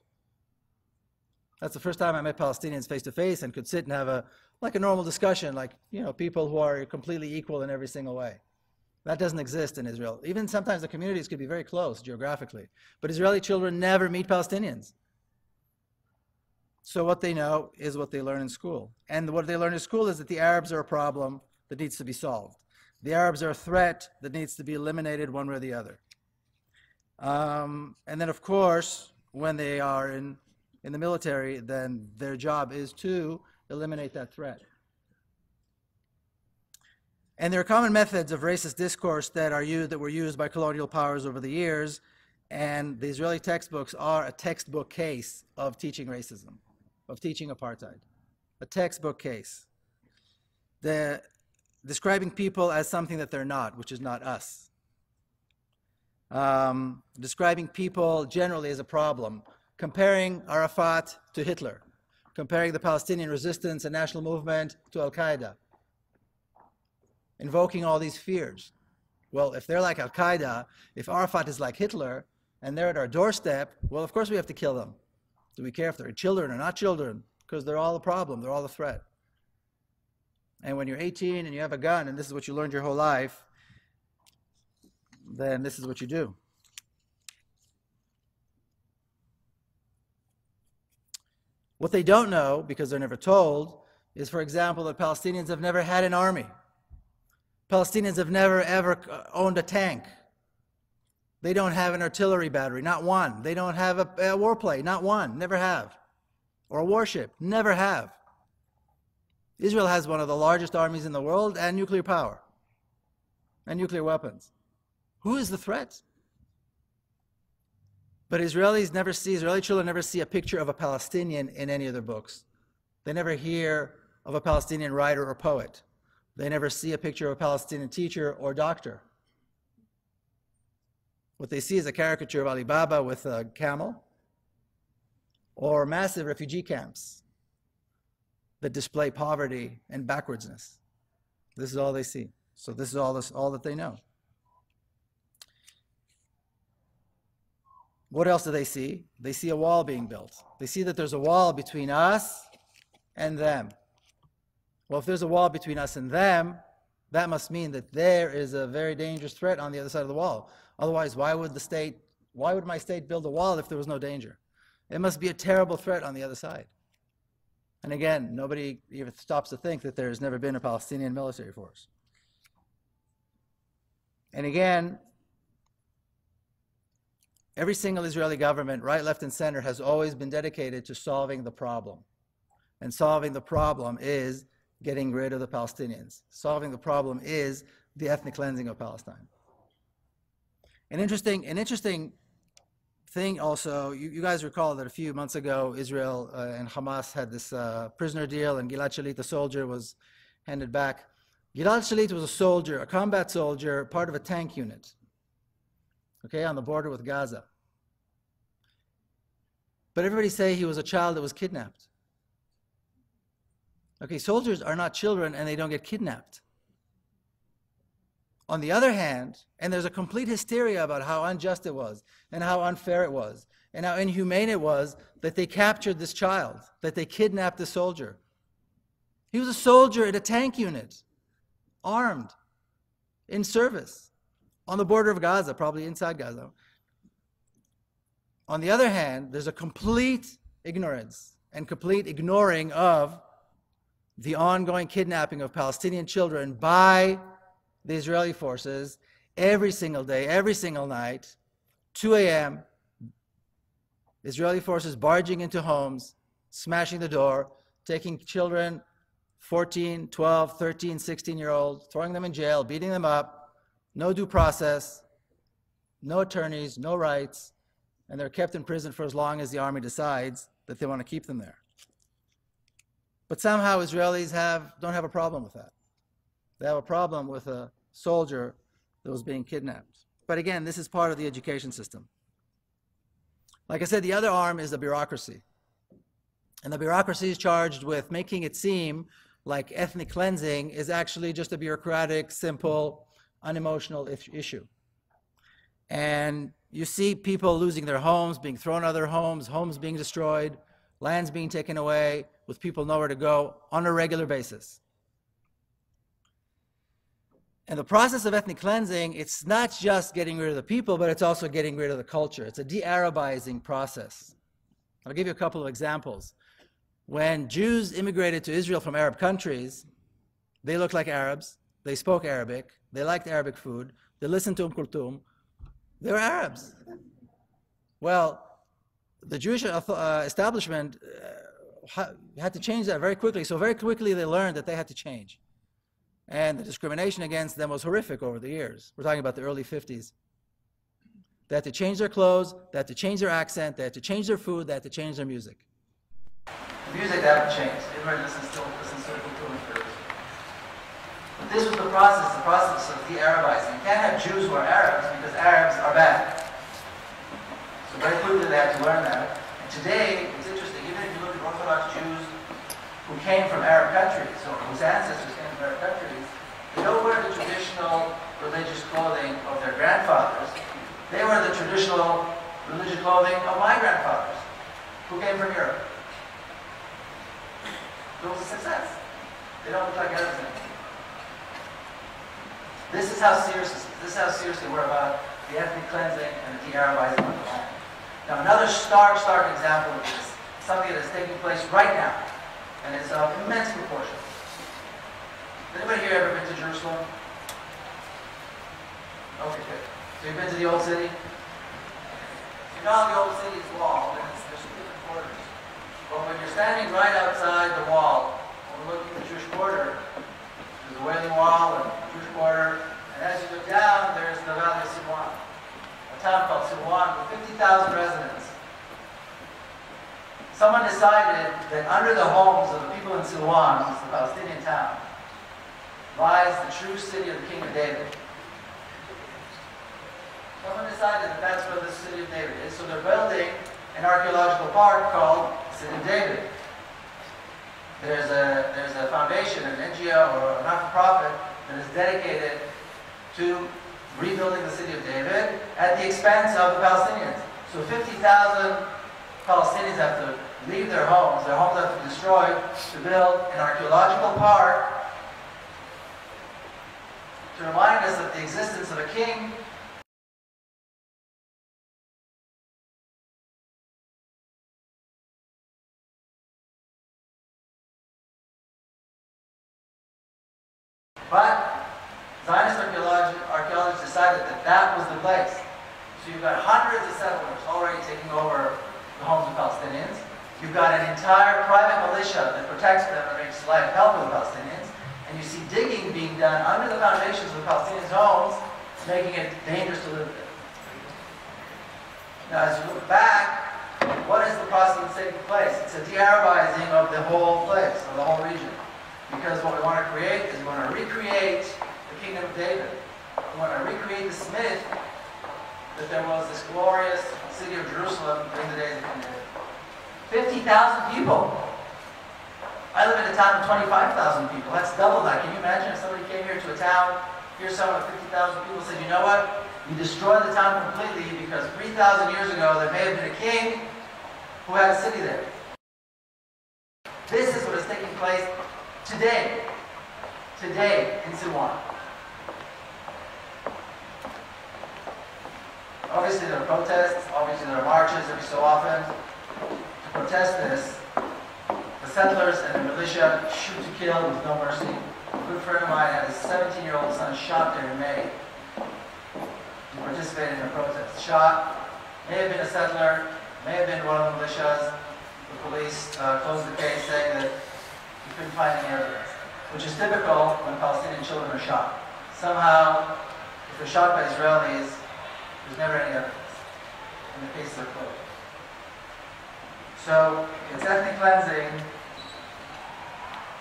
That's the first time I met Palestinians face to face and could sit and have a normal discussion, like, you know, people who are completely equal in every single way. That doesn't exist in Israel. Even sometimes the communities could be very close geographically. But Israeli children never meet Palestinians. So what they know is what they learn in school. And what they learn in school is that the Arabs are a problem that needs to be solved. The Arabs are a threat that needs to be eliminated one way or the other. And then, of course, when they are in the military, then their job is to eliminate that threat. And there are common methods of racist discourse that were used by colonial powers over the years, and the Israeli textbooks are a textbook case of teaching racism, of teaching apartheid. A textbook case. Describing people as something that they're not, which is not us. Describing people generally as a problem. Comparing Arafat to Hitler. Comparing the Palestinian resistance and national movement to Al-Qaeda. Invoking all these fears. Well, if they're like Al-Qaeda, if Arafat is like Hitler, and they're at our doorstep, well, of course we have to kill them. Do we care if they're children or not children? Because they're all a problem, they're all a threat. And when you're 18 and you have a gun, and this is what you learned your whole life, then this is what you do. What they don't know, because they're never told, is, for example, that Palestinians have never had an army. Palestinians have never, ever owned a tank. They don't have an artillery battery, not one. They don't have a warplane, not one, never have. Or a warship, never have. Israel has one of the largest armies in the world and nuclear power and nuclear weapons. Who is the threat? But Israeli children never see a picture of a Palestinian in any of their books. They never hear of a Palestinian writer or poet. They never see a picture of a Palestinian teacher or doctor. What they see is a caricature of Ali Baba with a camel, or massive refugee camps that display poverty and backwardsness. This is all they see. So this is all that they know. What else do they see? They see a wall being built. They see that there's a wall between us and them. Well, if there's a wall between us and them, that must mean that there is a very dangerous threat on the other side of the wall. Otherwise, why would my state build a wall if there was no danger? It must be a terrible threat on the other side. And again, nobody even stops to think that there's never been a Palestinian military force. And again, every single Israeli government, right, left, and center, has always been dedicated to solving the problem. And solving the problem is getting rid of the Palestinians. Solving the problem is the ethnic cleansing of Palestine. An interesting thing also, you guys recall that a few months ago, Israel and Hamas had this prisoner deal, and Gilad Shalit, the soldier, was handed back. Gilad Shalit was a soldier, a combat soldier, part of a tank unit, okay, on the border with Gaza. But everybody say he was a child that was kidnapped. Okay, soldiers are not children and they don't get kidnapped. On the other hand, and there's a complete hysteria about how unjust it was and how unfair it was and how inhumane it was that they captured this child, that they kidnapped this soldier. He was a soldier in a tank unit, armed, in service, on the border of Gaza, probably inside Gaza. On the other hand, there's a complete ignorance and complete ignoring of the ongoing kidnapping of Palestinian children by the Israeli forces every single day, every single night, 2 a.m., Israeli forces barging into homes, smashing the door, taking children, 14, 12, 13, 16-year-olds, throwing them in jail, beating them up, no due process, no attorneys, no rights, and they're kept in prison for as long as the army decides that they want to keep them there. But somehow Israelis don't have a problem with that. They have a problem with a soldier that was being kidnapped. But again, this is part of the education system. Like I said, the other arm is the bureaucracy. And the bureaucracy is charged with making it seem like ethnic cleansing is actually just a bureaucratic, simple, unemotional issue. And you see people losing their homes, being thrown out of their homes, homes being destroyed, lands being taken away, with people nowhere to go on a regular basis. And the process of ethnic cleansing, it's not just getting rid of the people, but it's also getting rid of the culture. It's a de-Arabizing process. I'll give you a couple of examples. When Jews immigrated to Israel from Arab countries, they looked like Arabs, they spoke Arabic, they liked Arabic food, they listened to Kulthum, they were Arabs. Well, the Jewish establishment had to change that very quickly. So very quickly they learned that they had to change. And the discrimination against them was horrific over the years. We're talking about the early 50s. They had to change their clothes, they had to change their accent, they had to change their food, they had to change their music. The music had to change. Everybody listens to Kulthum first. But this was the process of de-Arabizing. You can't have Jews who are Arabs because Arabs are bad. So very quickly they had to learn that. And today, it's interesting, even if you look at Orthodox Jews who came from Arab countries, or whose ancestors came from Arab countries, they don't wear the traditional religious clothing of their grandfathers. They wear the traditional religious clothing of my grandfathers, who came from Europe. It was a success. They don't look like Arabs anymore. This is how seriously we're about the ethnic cleansing and the de-Arabizing of the land. Now, another stark example of this, something that is taking place right now, and it's of immense proportions. Has anybody here ever been to Jerusalem? Okay, good. So you've been to the Old City? You know the Old City's wall, and there's two different quarters. But when you're standing right outside the wall, overlooking the Jewish border, there's a Wailing Wall and the Jewish border, and as you look down, there's the Valley of Siwan, a town called Silwan with 50,000 residents. Someone decided that under the homes of the people in Silwan, which is the Palestinian town, lies the true city of the King of David. Someone decided that that's where the city of David is, so they're building an archaeological park called the City of David. There's a foundation, an NGO or a not-for-profit that is dedicated to rebuilding the City of David at the expense of the Palestinians. So 50,000 Palestinians have to leave their homes have to be destroyed to build an archaeological park to remind us of the existence of a king But Zionist archaeologists decided that that was the place. So you've got hundreds of settlers already taking over the homes of Palestinians. You've got an entire private militia that protects them and makes life hell for the Palestinians. And you see digging being done under the foundations of the Palestinians' homes, making it dangerous to live there. Now, as you look back, what is the process that's taking place? It's a de-Arabizing of the whole place, of the whole region. Because what we want to create is we want to recreate the kingdom of David. We want to recreate this myth that there was this glorious city of Jerusalem during the days of King David. 50,000 people. I live in a town of 25,000 people. That's double that. Can you imagine if somebody came here to a town, here's someone with 50,000 people, said, you know what? We destroyed the town completely because 3,000 years ago there may have been a king who had a city there. This is what is taking place today in Silwan. Obviously there are protests, obviously there are marches every so often. To protest this, the settlers and the militia shoot to kill with no mercy. A good friend of mine had his 17-year-old son shot there in May. He participated in a protest. Shot, may have been a settler, may have been one of the militias. The police closed the case saying that he couldn't find any evidence, which is typical when Palestinian children are shot. Somehow, if they're shot by Israelis, there's never any evidence, and the cases are closed. So, it's ethnic cleansing,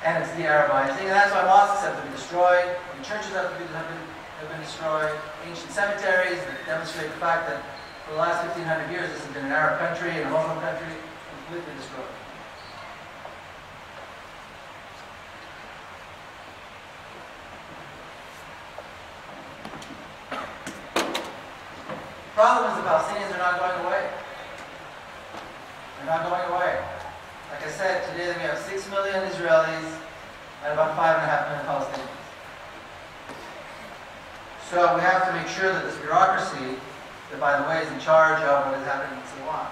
and it's de-Arabizing, and that's why mosques have to be destroyed, and churches have been destroyed, ancient cemeteries that demonstrate the fact that for the last 1,500 years this has been an Arab country and a Muslim country, completely destroyed. The problem is the Palestinians are not going away. They're not going away. Like I said, today we have 6 million Israelis and about 5.5 million Palestinians. So we have to make sure that this bureaucracy, that by the way is in charge of what is happening in Silwan,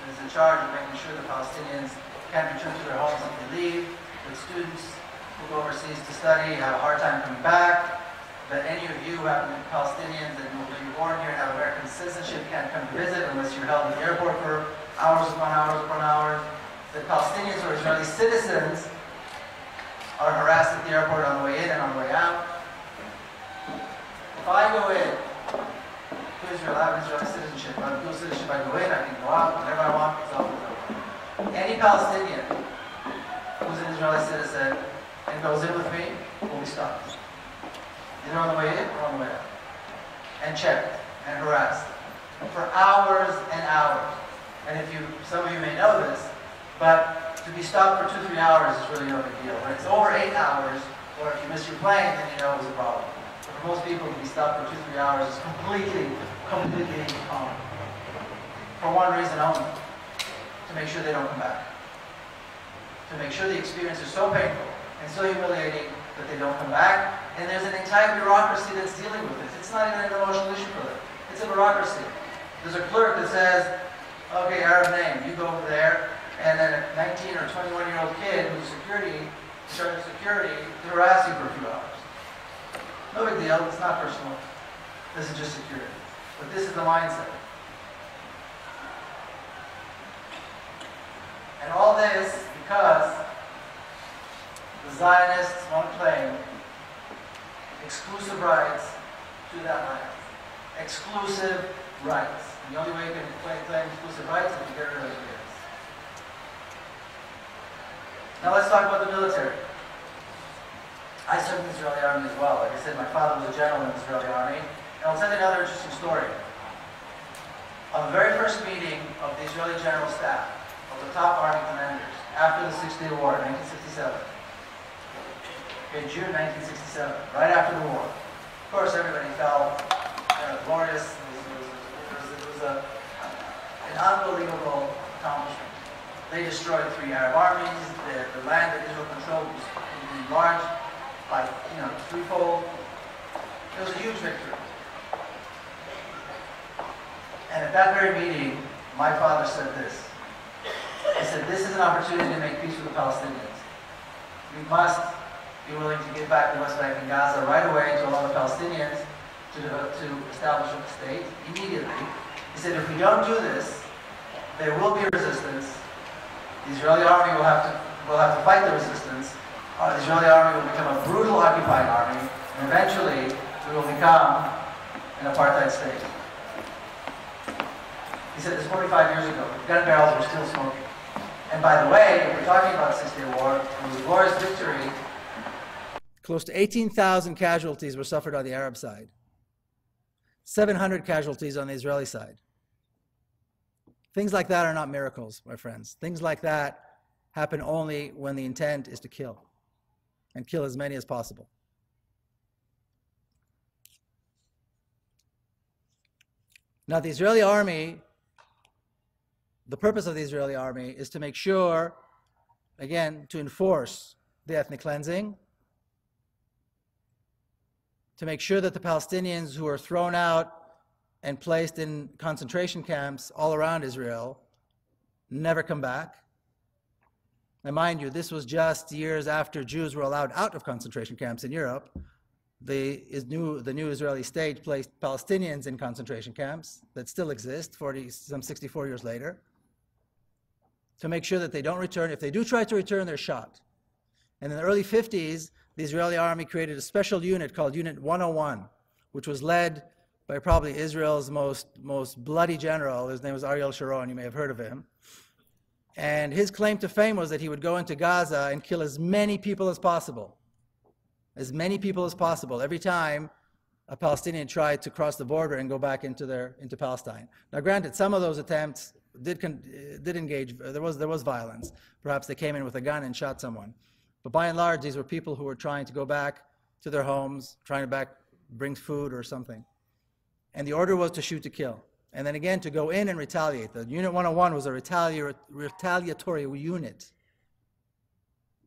is in charge of making sure the Palestinians can return to their homes if they leave, that students who go overseas to study have a hard time coming back, that any of you who happen to be Palestinians and who were born here and have American citizenship can't come to visit unless you're held at the airport for hours upon hours upon hours. That Palestinians who are Israeli citizens are harassed at the airport on the way in and on the way out. If I go in to Israel, I have Israeli citizenship. If I have dual citizenship, I go in, I can go out, whenever I want, it's off the door. Any Palestinian who's an Israeli citizen and goes in with me will be stopped. Either on the way in or on the way out. And checked and harassed for hours and hours. And some of you may know this, but to be stopped for 2-3 hours is really no big deal. When it's over 8 hours, or if you miss your plane, then you know it was a problem. But for most people, to be stopped for 2-3 hours is completely common. For one reason only, to make sure they don't come back. To make sure the experience is so painful and so humiliating that they don't come back. And there's an entire bureaucracy that's dealing with this. It's not even an emotional issue for them. It's a bureaucracy. There's a clerk that says, okay, Arab name, you go over there, and then a 19 or 21-year-old kid who's in charge of security, to harass you for a few hours. No big deal, it's not personal. This is just security. But this is the mindset. And all this because the Zionists want to claim exclusive rights to that land. Exclusive rights. The only way you can claim exclusive rights is to get rid of it. Now let's talk about the military. I served in the Israeli army as well. Like I said, my father was a general in the Israeli army. And I'll tell you another interesting story. On the very first meeting of the Israeli General Staff, of the top army commanders, after the Six-Day War in 1967, in June 1967, right after the war, of course everybody felt glorious. It was an unbelievable accomplishment. They destroyed 3 Arab armies. The land that Israel controlled was enlarged by, threefold. It was a huge victory. And at that very meeting, my father said this. He said, this is an opportunity to make peace with the Palestinians. We must be willing to give back the West Bank and Gaza right away to allow the Palestinians to establish a state immediately. He said, if we don't do this, there will be resistance. The Israeli army will have to fight the resistance. The Israeli army will become a brutal occupying army, and eventually we will become an apartheid state. He said this 45 years ago. Gun barrels were still smoking. And by the way, if we're talking about the Six-Day War, it was a glorious victory. Close to 18,000 casualties were suffered on the Arab side. 700 casualties on the Israeli side. Things like that are not miracles, my friends. Things like that happen only when the intent is to kill, and kill as many as possible. Now, the Israeli army, the purpose of the Israeli army is to make sure, again, to enforce the ethnic cleansing, to make sure that the Palestinians who are thrown out and placed in concentration camps all around Israel never come back. And mind you, this was just years after Jews were allowed out of concentration camps in Europe. The new Israeli state placed Palestinians in concentration camps that still exist some 64 years later, to make sure that they don't return. If they do try to return, they're shot. And in the early 50s, the Israeli army created a special unit called Unit 101, which was led by probably Israel's most bloody general. His name was Ariel Sharon. You may have heard of him. And his claim to fame was that he would go into Gaza and kill as many people as possible. As many people as possible every time a Palestinian tried to cross the border and go back into Palestine. Now, granted, some of those attempts did engage. There was violence. Perhaps they came in with a gun and shot someone. But by and large, these were people who were trying to go back to their homes, trying to bring food or something. And the order was to shoot to kill. And then again, to go in and retaliate. The Unit 101 was a retaliatory unit.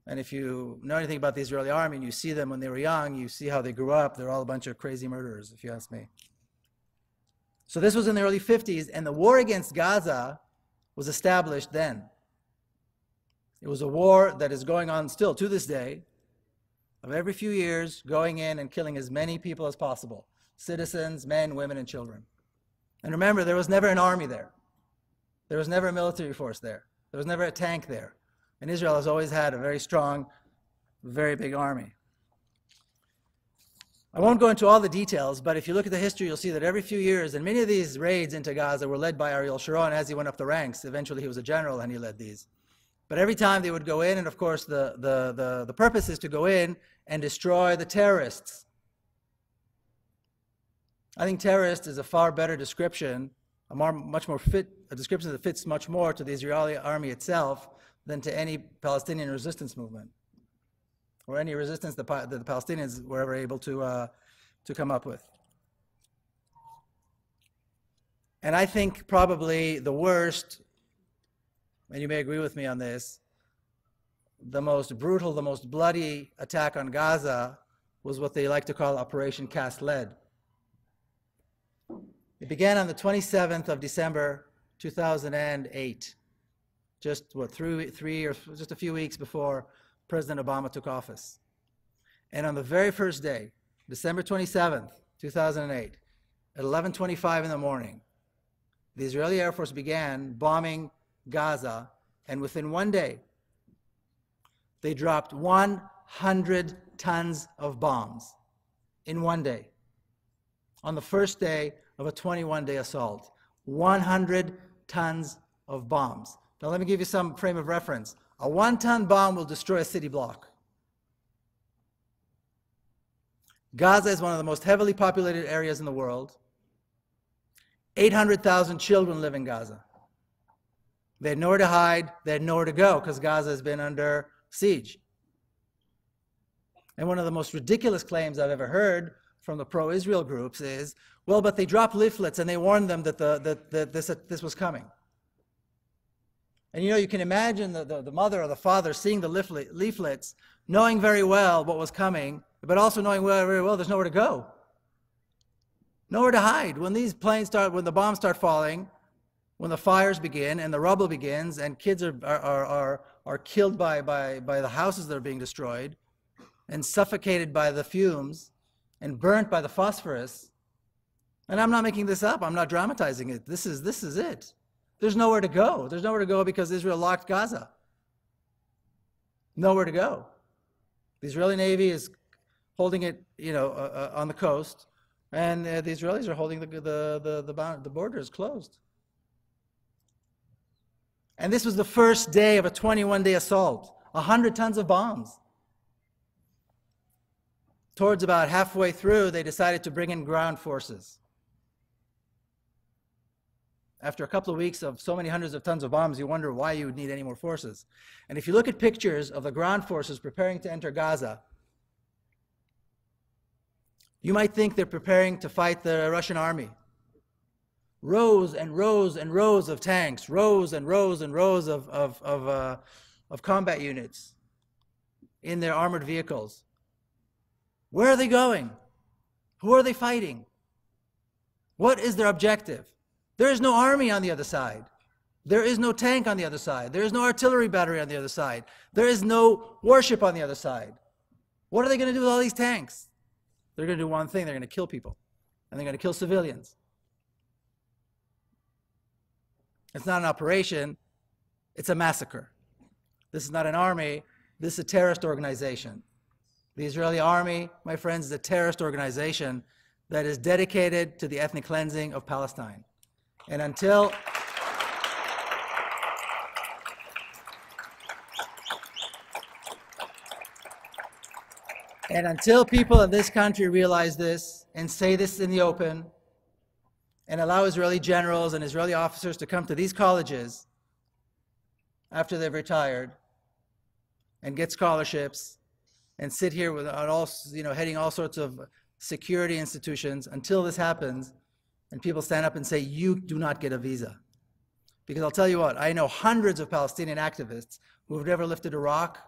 And if you know anything about the Israeli army and you see them when they were young, you see how they grew up. They're all a bunch of crazy murderers, if you ask me. So this was in the early 50s, and the war against Gaza was established then. It was a war that is going on still to this day, of every few years, going in and killing as many people as possible. Citizens, men, women, and children. And remember, there was never an army there. There was never a military force there. There was never a tank there. And Israel has always had a very strong, very big army. I won't go into all the details, but if you look at the history, you'll see that every few years, and many of these raids into Gaza were led by Ariel Sharon as he went up the ranks. Eventually he was a general and he led these. But every time they would go in, and of course the purpose is to go in and destroy the terrorists. I think terrorist is a far better description, a description that fits much more to the Israeli army itself than to any Palestinian resistance movement, or any resistance that the Palestinians were ever able to come up with. And I think probably the worst, and you may agree with me on this, the most brutal, the most bloody attack on Gaza was what they like to call Operation Cast Lead. It began on the 27th of December, 2008, just just a few weeks before President Obama took office. And on the very first day, December 27th, 2008, at 11:25 in the morning, the Israeli Air Force began bombing Gaza, and within one day, they dropped 100 tons of bombs in one day, on the first day of a 21-day assault. 100 tons of bombs. Now let me give you some frame of reference. A 1-ton bomb will destroy a city block. Gaza is one of the most heavily populated areas in the world. 800,000 children live in Gaza. They had nowhere to hide, they had nowhere to go because Gaza has been under siege. And one of the most ridiculous claims I've ever heard from the pro-Israel groups is, well, but they dropped leaflets and they warned them that this was coming. And you know, you can imagine the mother or the father seeing the leaflets, knowing very well what was coming, but also knowing very well there's nowhere to go. Nowhere to hide. When these planes start, when the bombs start falling, when the fires begin and the rubble begins and kids are killed by the houses that are being destroyed and suffocated by the fumes and burnt by the phosphorus, and I'm not making this up, I'm not dramatizing it, this is it. There's nowhere to go. There's nowhere to go because Israel locked Gaza. Nowhere to go. The Israeli Navy is holding it, on the coast, and the Israelis are holding the borders closed. And this was the first day of a 21-day assault. 100 tons of bombs. Towards about halfway through, they decided to bring in ground forces. After a couple of weeks of so many hundreds of tons of bombs, you wonder why you would need any more forces. And if you look at pictures of the ground forces preparing to enter Gaza, you might think they're preparing to fight the Russian army. Rows and rows and rows of tanks, rows and rows and rows of combat units in their armored vehicles. Where are they going? Who are they fighting? What is their objective? There is no army on the other side. There is no tank on the other side. There is no artillery battery on the other side. There is no warship on the other side. What are they going to do with all these tanks? They're going to do one thing. They're going to kill people. And they're going to kill civilians. It's not an operation. It's a massacre. This is not an army. This is a terrorist organization. The Israeli army, my friends, is a terrorist organization that is dedicated to the ethnic cleansing of Palestine. And until people in this country realize this and say this in the open and allow Israeli generals and Israeli officers to come to these colleges after they've retired and get scholarships and sit here with heading all sorts of security institutions, until this happens and people stand up and say, you do not get a visa. Because I'll tell you what, I know hundreds of Palestinian activists who have never lifted a rock,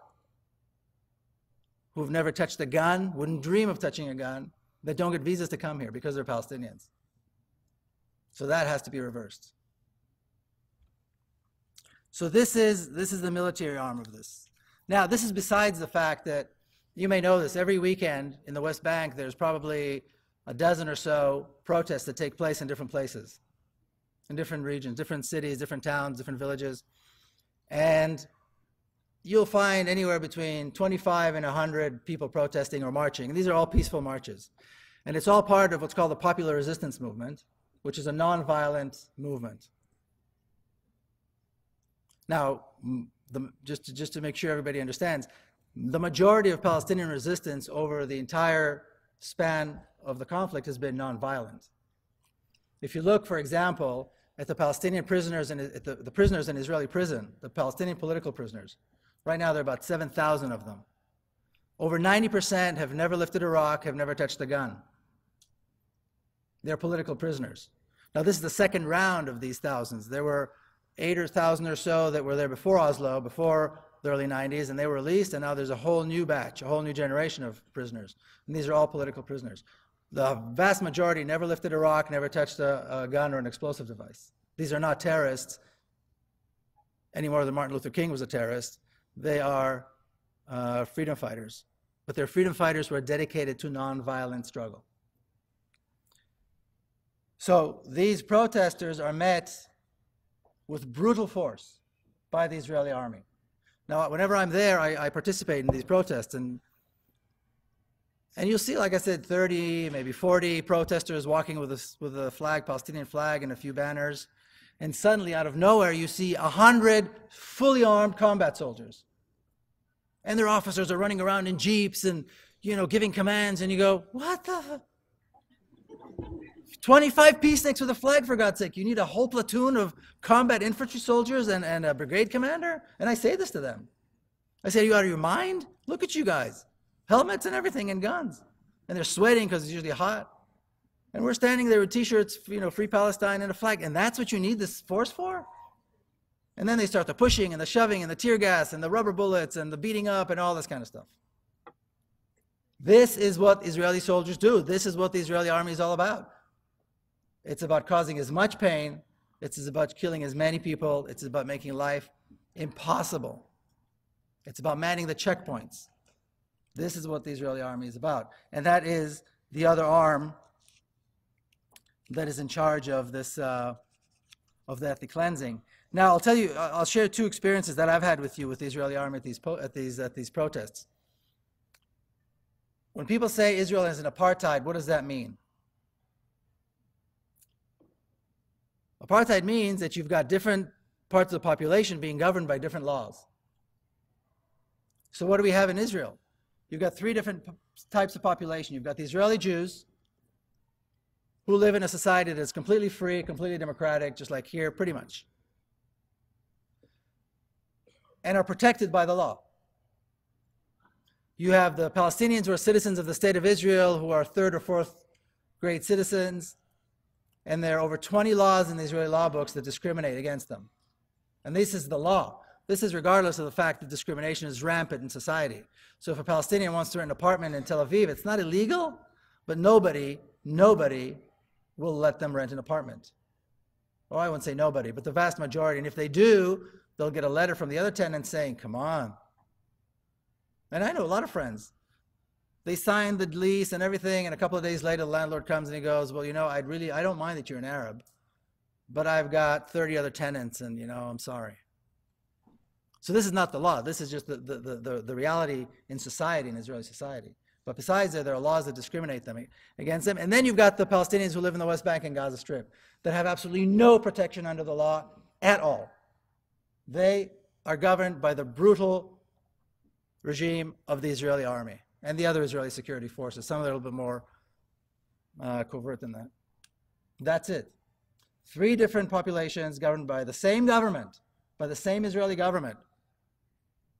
who have never touched a gun, wouldn't dream of touching a gun, that don't get visas to come here because they're Palestinians. So that has to be reversed. So this is the military arm of this. Now, this is besides the fact that, you may know this, every weekend in the West Bank there's probably a dozen or so protests that take place in different places, in different regions, different cities, different towns, different villages. And you'll find anywhere between 25 and 100 people protesting or marching. And these are all peaceful marches. And it's all part of what's called the Popular Resistance Movement, which is a non-violent movement. Now, just to make sure everybody understands, the majority of Palestinian resistance over the entire span of the conflict has been non-violent. If you look, for example, at the Palestinian prisoners and the prisoners in Israeli prison, the Palestinian political prisoners, right now there are about 7,000 of them. Over 90% have never lifted a rock, have never touched a gun. They're political prisoners. Now this is the second round of these thousands. There were 8,000 or so that were there before Oslo, before the early 90s, and they were released, and now there's a whole new batch, a whole new generation of prisoners. And these are all political prisoners. The vast majority never lifted a rock, never touched a gun or an explosive device. These are not terrorists any more than Martin Luther King was a terrorist. They are freedom fighters. But they're freedom fighters who are dedicated to nonviolent struggle. So these protesters are met with brutal force by the Israeli army. Now, whenever I'm there, I participate in these protests, and And you'll see, like I said, 30, maybe 40 protesters walking with a flag, Palestinian flag, and a few banners. And suddenly, out of nowhere, you see 100 fully armed combat soldiers. And their officers are running around in jeeps and, giving commands. And you go, what the? 25 peaceniks with a flag, for God's sake. You need a whole platoon of combat infantry soldiers and a brigade commander? And I say this to them. I say, are you out of your mind? Look at you guys. Helmets and everything and guns. And they're sweating because it's usually hot. And we're standing there with t-shirts, Free Palestine and a flag. And that's what you need this force for? And then they start the pushing and the shoving and the tear gas and the rubber bullets and the beating up and all this kind of stuff. This is what Israeli soldiers do. This is what the Israeli army is all about. It's about causing as much pain. It's about killing as many people. It's about making life impossible. It's about manning the checkpoints. This is what the Israeli army is about. And that is the other arm that is in charge of this, of the ethnic cleansing. Now, I'll tell you, I'll share two experiences that I've had with you with the Israeli army at these protests. When people say Israel is an apartheid, what does that mean? Apartheid means that you've got different parts of the population being governed by different laws. So what do we have in Israel? You've got three different types of population. You've got the Israeli Jews, who live in a society that's completely free, completely democratic, just like here, pretty much, and are protected by the law. You have the Palestinians who are citizens of the state of Israel, who are third or fourth grade citizens, and there are over 20 laws in the Israeli law books that discriminate against them. And this is the law. This is regardless of the fact that discrimination is rampant in society. So if a Palestinian wants to rent an apartment in Tel Aviv, it's not illegal, but nobody will let them rent an apartment. Well, I wouldn't say nobody, but the vast majority. And if they do, they'll get a letter from the other tenants saying, come on. And I know a lot of friends. They signed the lease and everything, and a couple of days later, the landlord comes and he goes, well, I don't mind that you're an Arab, but I've got 30 other tenants, and, I'm sorry. So this is not the law. This is just the reality in society, in Israeli society. But besides that, there are laws that discriminate them against them. And then you've got the Palestinians who live in the West Bank and Gaza Strip that have absolutely no protection under the law at all. They are governed by the brutal regime of the Israeli army and the other Israeli security forces. Some of them are a little bit more covert than that. That's it. Three different populations governed by the same government, by the same Israeli government.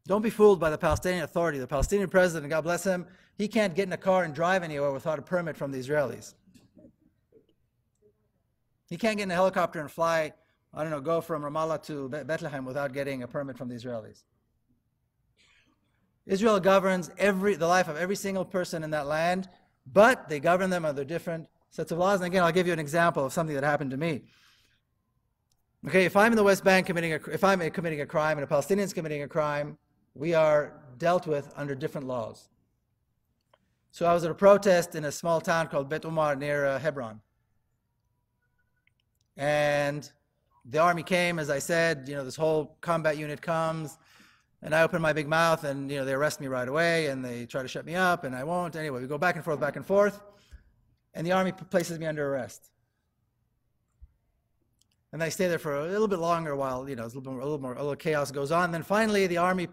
Don't be fooled by the Palestinian Authority. The Palestinian president, God bless him, he can't get in a car and drive anywhere without a permit from the Israelis. He can't get in a helicopter and fly, go from Ramallah to Bethlehem without getting a permit from the Israelis. Israel governs the life of every single person in that land, but they govern them under different sets of laws. And again, I'll give you an example of something that happened to me. Okay, if I'm in the West Bank if I'm committing a crime and a Palestinian's committing a crime, we are dealt with under different laws. So I was at a protest in a small town called Bet Umar near Hebron. And the army came, as I said, this whole combat unit comes, and I open my big mouth, and they arrest me right away, and they try to shut me up, and I won't. Anyway, we go back and forth, and the army places me under arrest. And I stay there for a little bit longer while, a little chaos goes on. And then finally, the army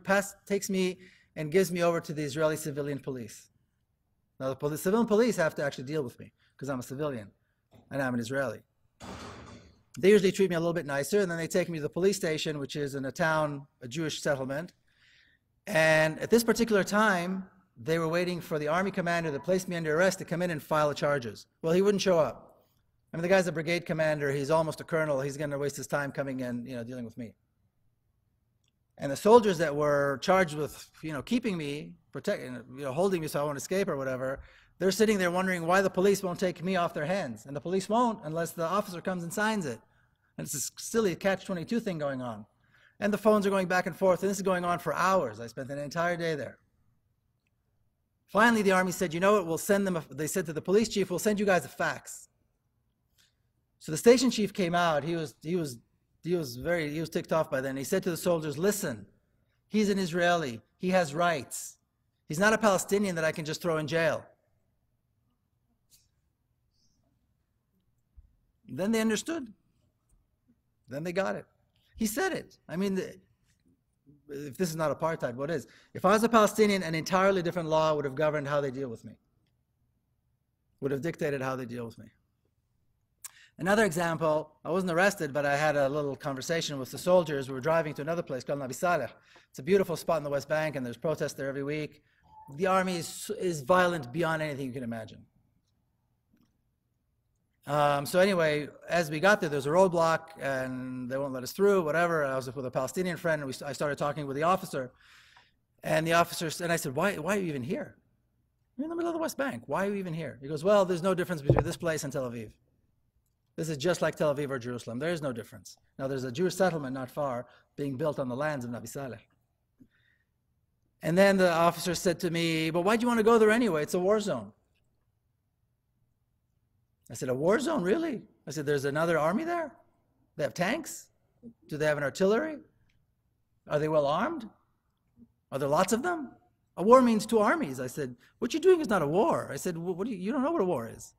takes me and gives me over to the Israeli civilian police. Now, the civilian police have to actually deal with me because I'm a civilian and I'm an Israeli. They usually treat me a little bit nicer, and then they take me to the police station, which is in a town, a Jewish settlement. And at this particular time, they were waiting for the army commander that placed me under arrest to come in and file the charges. Well, he wouldn't show up. The guy's a brigade commander. He's almost a colonel. He's going to waste his time coming in, dealing with me. And the soldiers that were charged with, keeping me, protecting, holding me so I won't escape or whatever, they're sitting there wondering why the police won't take me off their hands. And the police won't unless the officer comes and signs it. And it's this silly catch-22 thing going on. And the phones are going back and forth, and this is going on for hours. I spent an entire day there. Finally, the army said, we'll send them, they said to the police chief, we'll send you guys a fax. So the station chief came out. He was ticked off by then. He said to the soldiers, listen, he's an Israeli. He has rights. He's not a Palestinian that I can just throw in jail. Then they understood. Then they got it. He said it. I mean, if this is not apartheid, what is? If I was a Palestinian, an entirely different law would have governed how they deal with me, would have dictated how they deal with me. Another example, I wasn't arrested, but I had a little conversation with the soldiers. We were driving to another place called Nabi Saleh. It's a beautiful spot in the West Bank, and there's protests there every week. The army is violent beyond anything you can imagine. So anyway, as we got there was a roadblock, and they won't let us through, whatever. I was with a Palestinian friend, and I started talking with the officer. And the officer, and I said, why are you even here? You're in the middle of the West Bank. Why are you even here? He goes, well, there's no difference between this place and Tel Aviv. This is just like Tel Aviv or Jerusalem. There is no difference. Now, there's a Jewish settlement not far being built on the lands of Nabi Saleh. And then the officer said to me, but why do you want to go there anyway? It's a war zone. I said, a war zone, really? I said, there's another army there? They have tanks? Do they have an artillery? Are they well armed? Are there lots of them? A war means two armies. I said, what you're doing is not a war. I said, you don't know what a war is.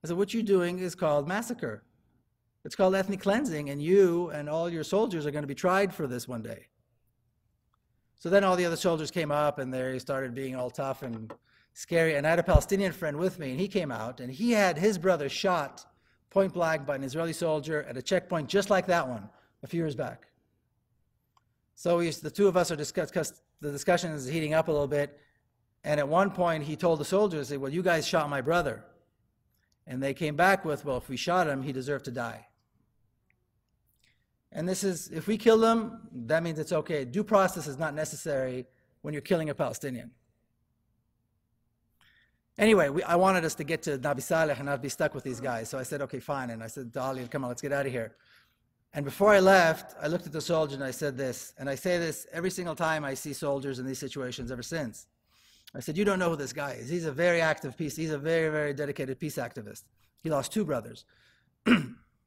I said, what you're doing is called massacre. It's called ethnic cleansing, and you and all your soldiers are going to be tried for this one day. So then all the other soldiers came up, and they started being all tough and scary. And I had a Palestinian friend with me, and he came out, and he had his brother shot point blank by an Israeli soldier at a checkpoint just like that one a few years back. So the two of us are the discussion is heating up a little bit, and at one point he told the soldiers, well, you guys shot my brother. And they came back with, well, if we shot him, he deserved to die. And this is, if we kill him, that means it's okay. Due process is not necessary when you're killing a Palestinian. Anyway, I wanted us to get to Nabi Saleh and not be stuck with these guys. So I said, okay, fine. And I said to Ali, come on, let's get out of here. And before I left, I looked at the soldier and I said this. And I say this every single time I see soldiers in these situations ever since. I said, you don't know who this guy is. He's a very active peace. He's a very, very dedicated peace activist. He lost two brothers.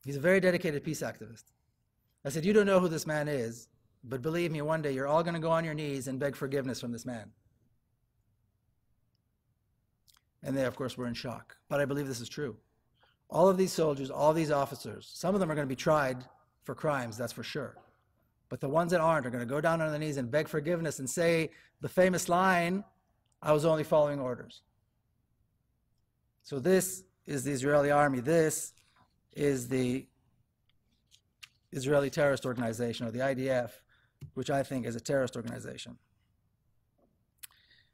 He's a very dedicated peace activist. I said, you don't know who this man is, but believe me, one day you're all going to go on your knees and beg forgiveness from this man. And they, of course, were in shock. But I believe this is true. All of these soldiers, all these officers, some of them are going to be tried for crimes, that's for sure. But the ones that aren't are going to go down on their knees and beg forgiveness and say the famous line, I was only following orders. So this is the Israeli army. This is the Israeli terrorist organization, or the IDF, which I think is a terrorist organization.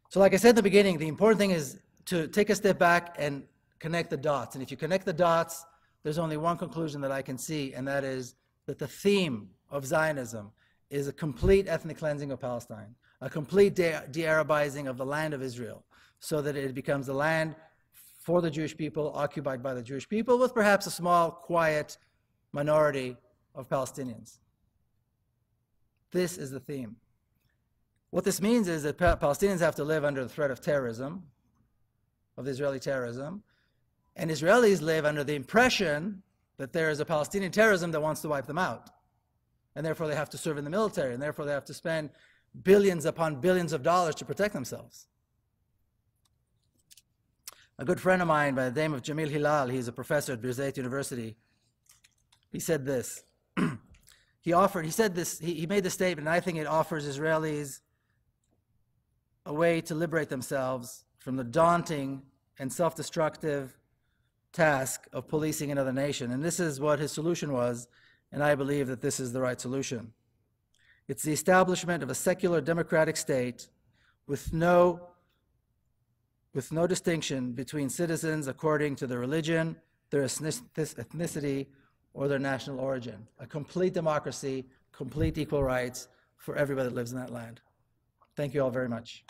So like I said at the beginning, the important thing is to take a step back and connect the dots. And if you connect the dots, there's only one conclusion that I can see, and that is that the theme of Zionism is a complete ethnic cleansing of Palestine, a complete de-Arabizing of the land of Israel, so that it becomes the land for the Jewish people, occupied by the Jewish people, with perhaps a small, quiet minority of Palestinians. This is the theme. What this means is that Palestinians have to live under the threat of terrorism, of Israeli terrorism, and Israelis live under the impression that there is a Palestinian terrorism that wants to wipe them out. And therefore they have to serve in the military, and therefore they have to spend billions upon billions of dollars to protect themselves. A good friend of mine by the name of Jamil Hilal, he's a professor at Birzeit University, he said this. He made this statement, and I think it offers Israelis a way to liberate themselves from the daunting and self-destructive task of policing another nation. And this is what his solution was, and I believe that this is the right solution. It's the establishment of a secular democratic state with no distinction between citizens according to their religion, their ethnicity, or their national origin. A complete democracy, complete equal rights for everybody that lives in that land. Thank you all very much.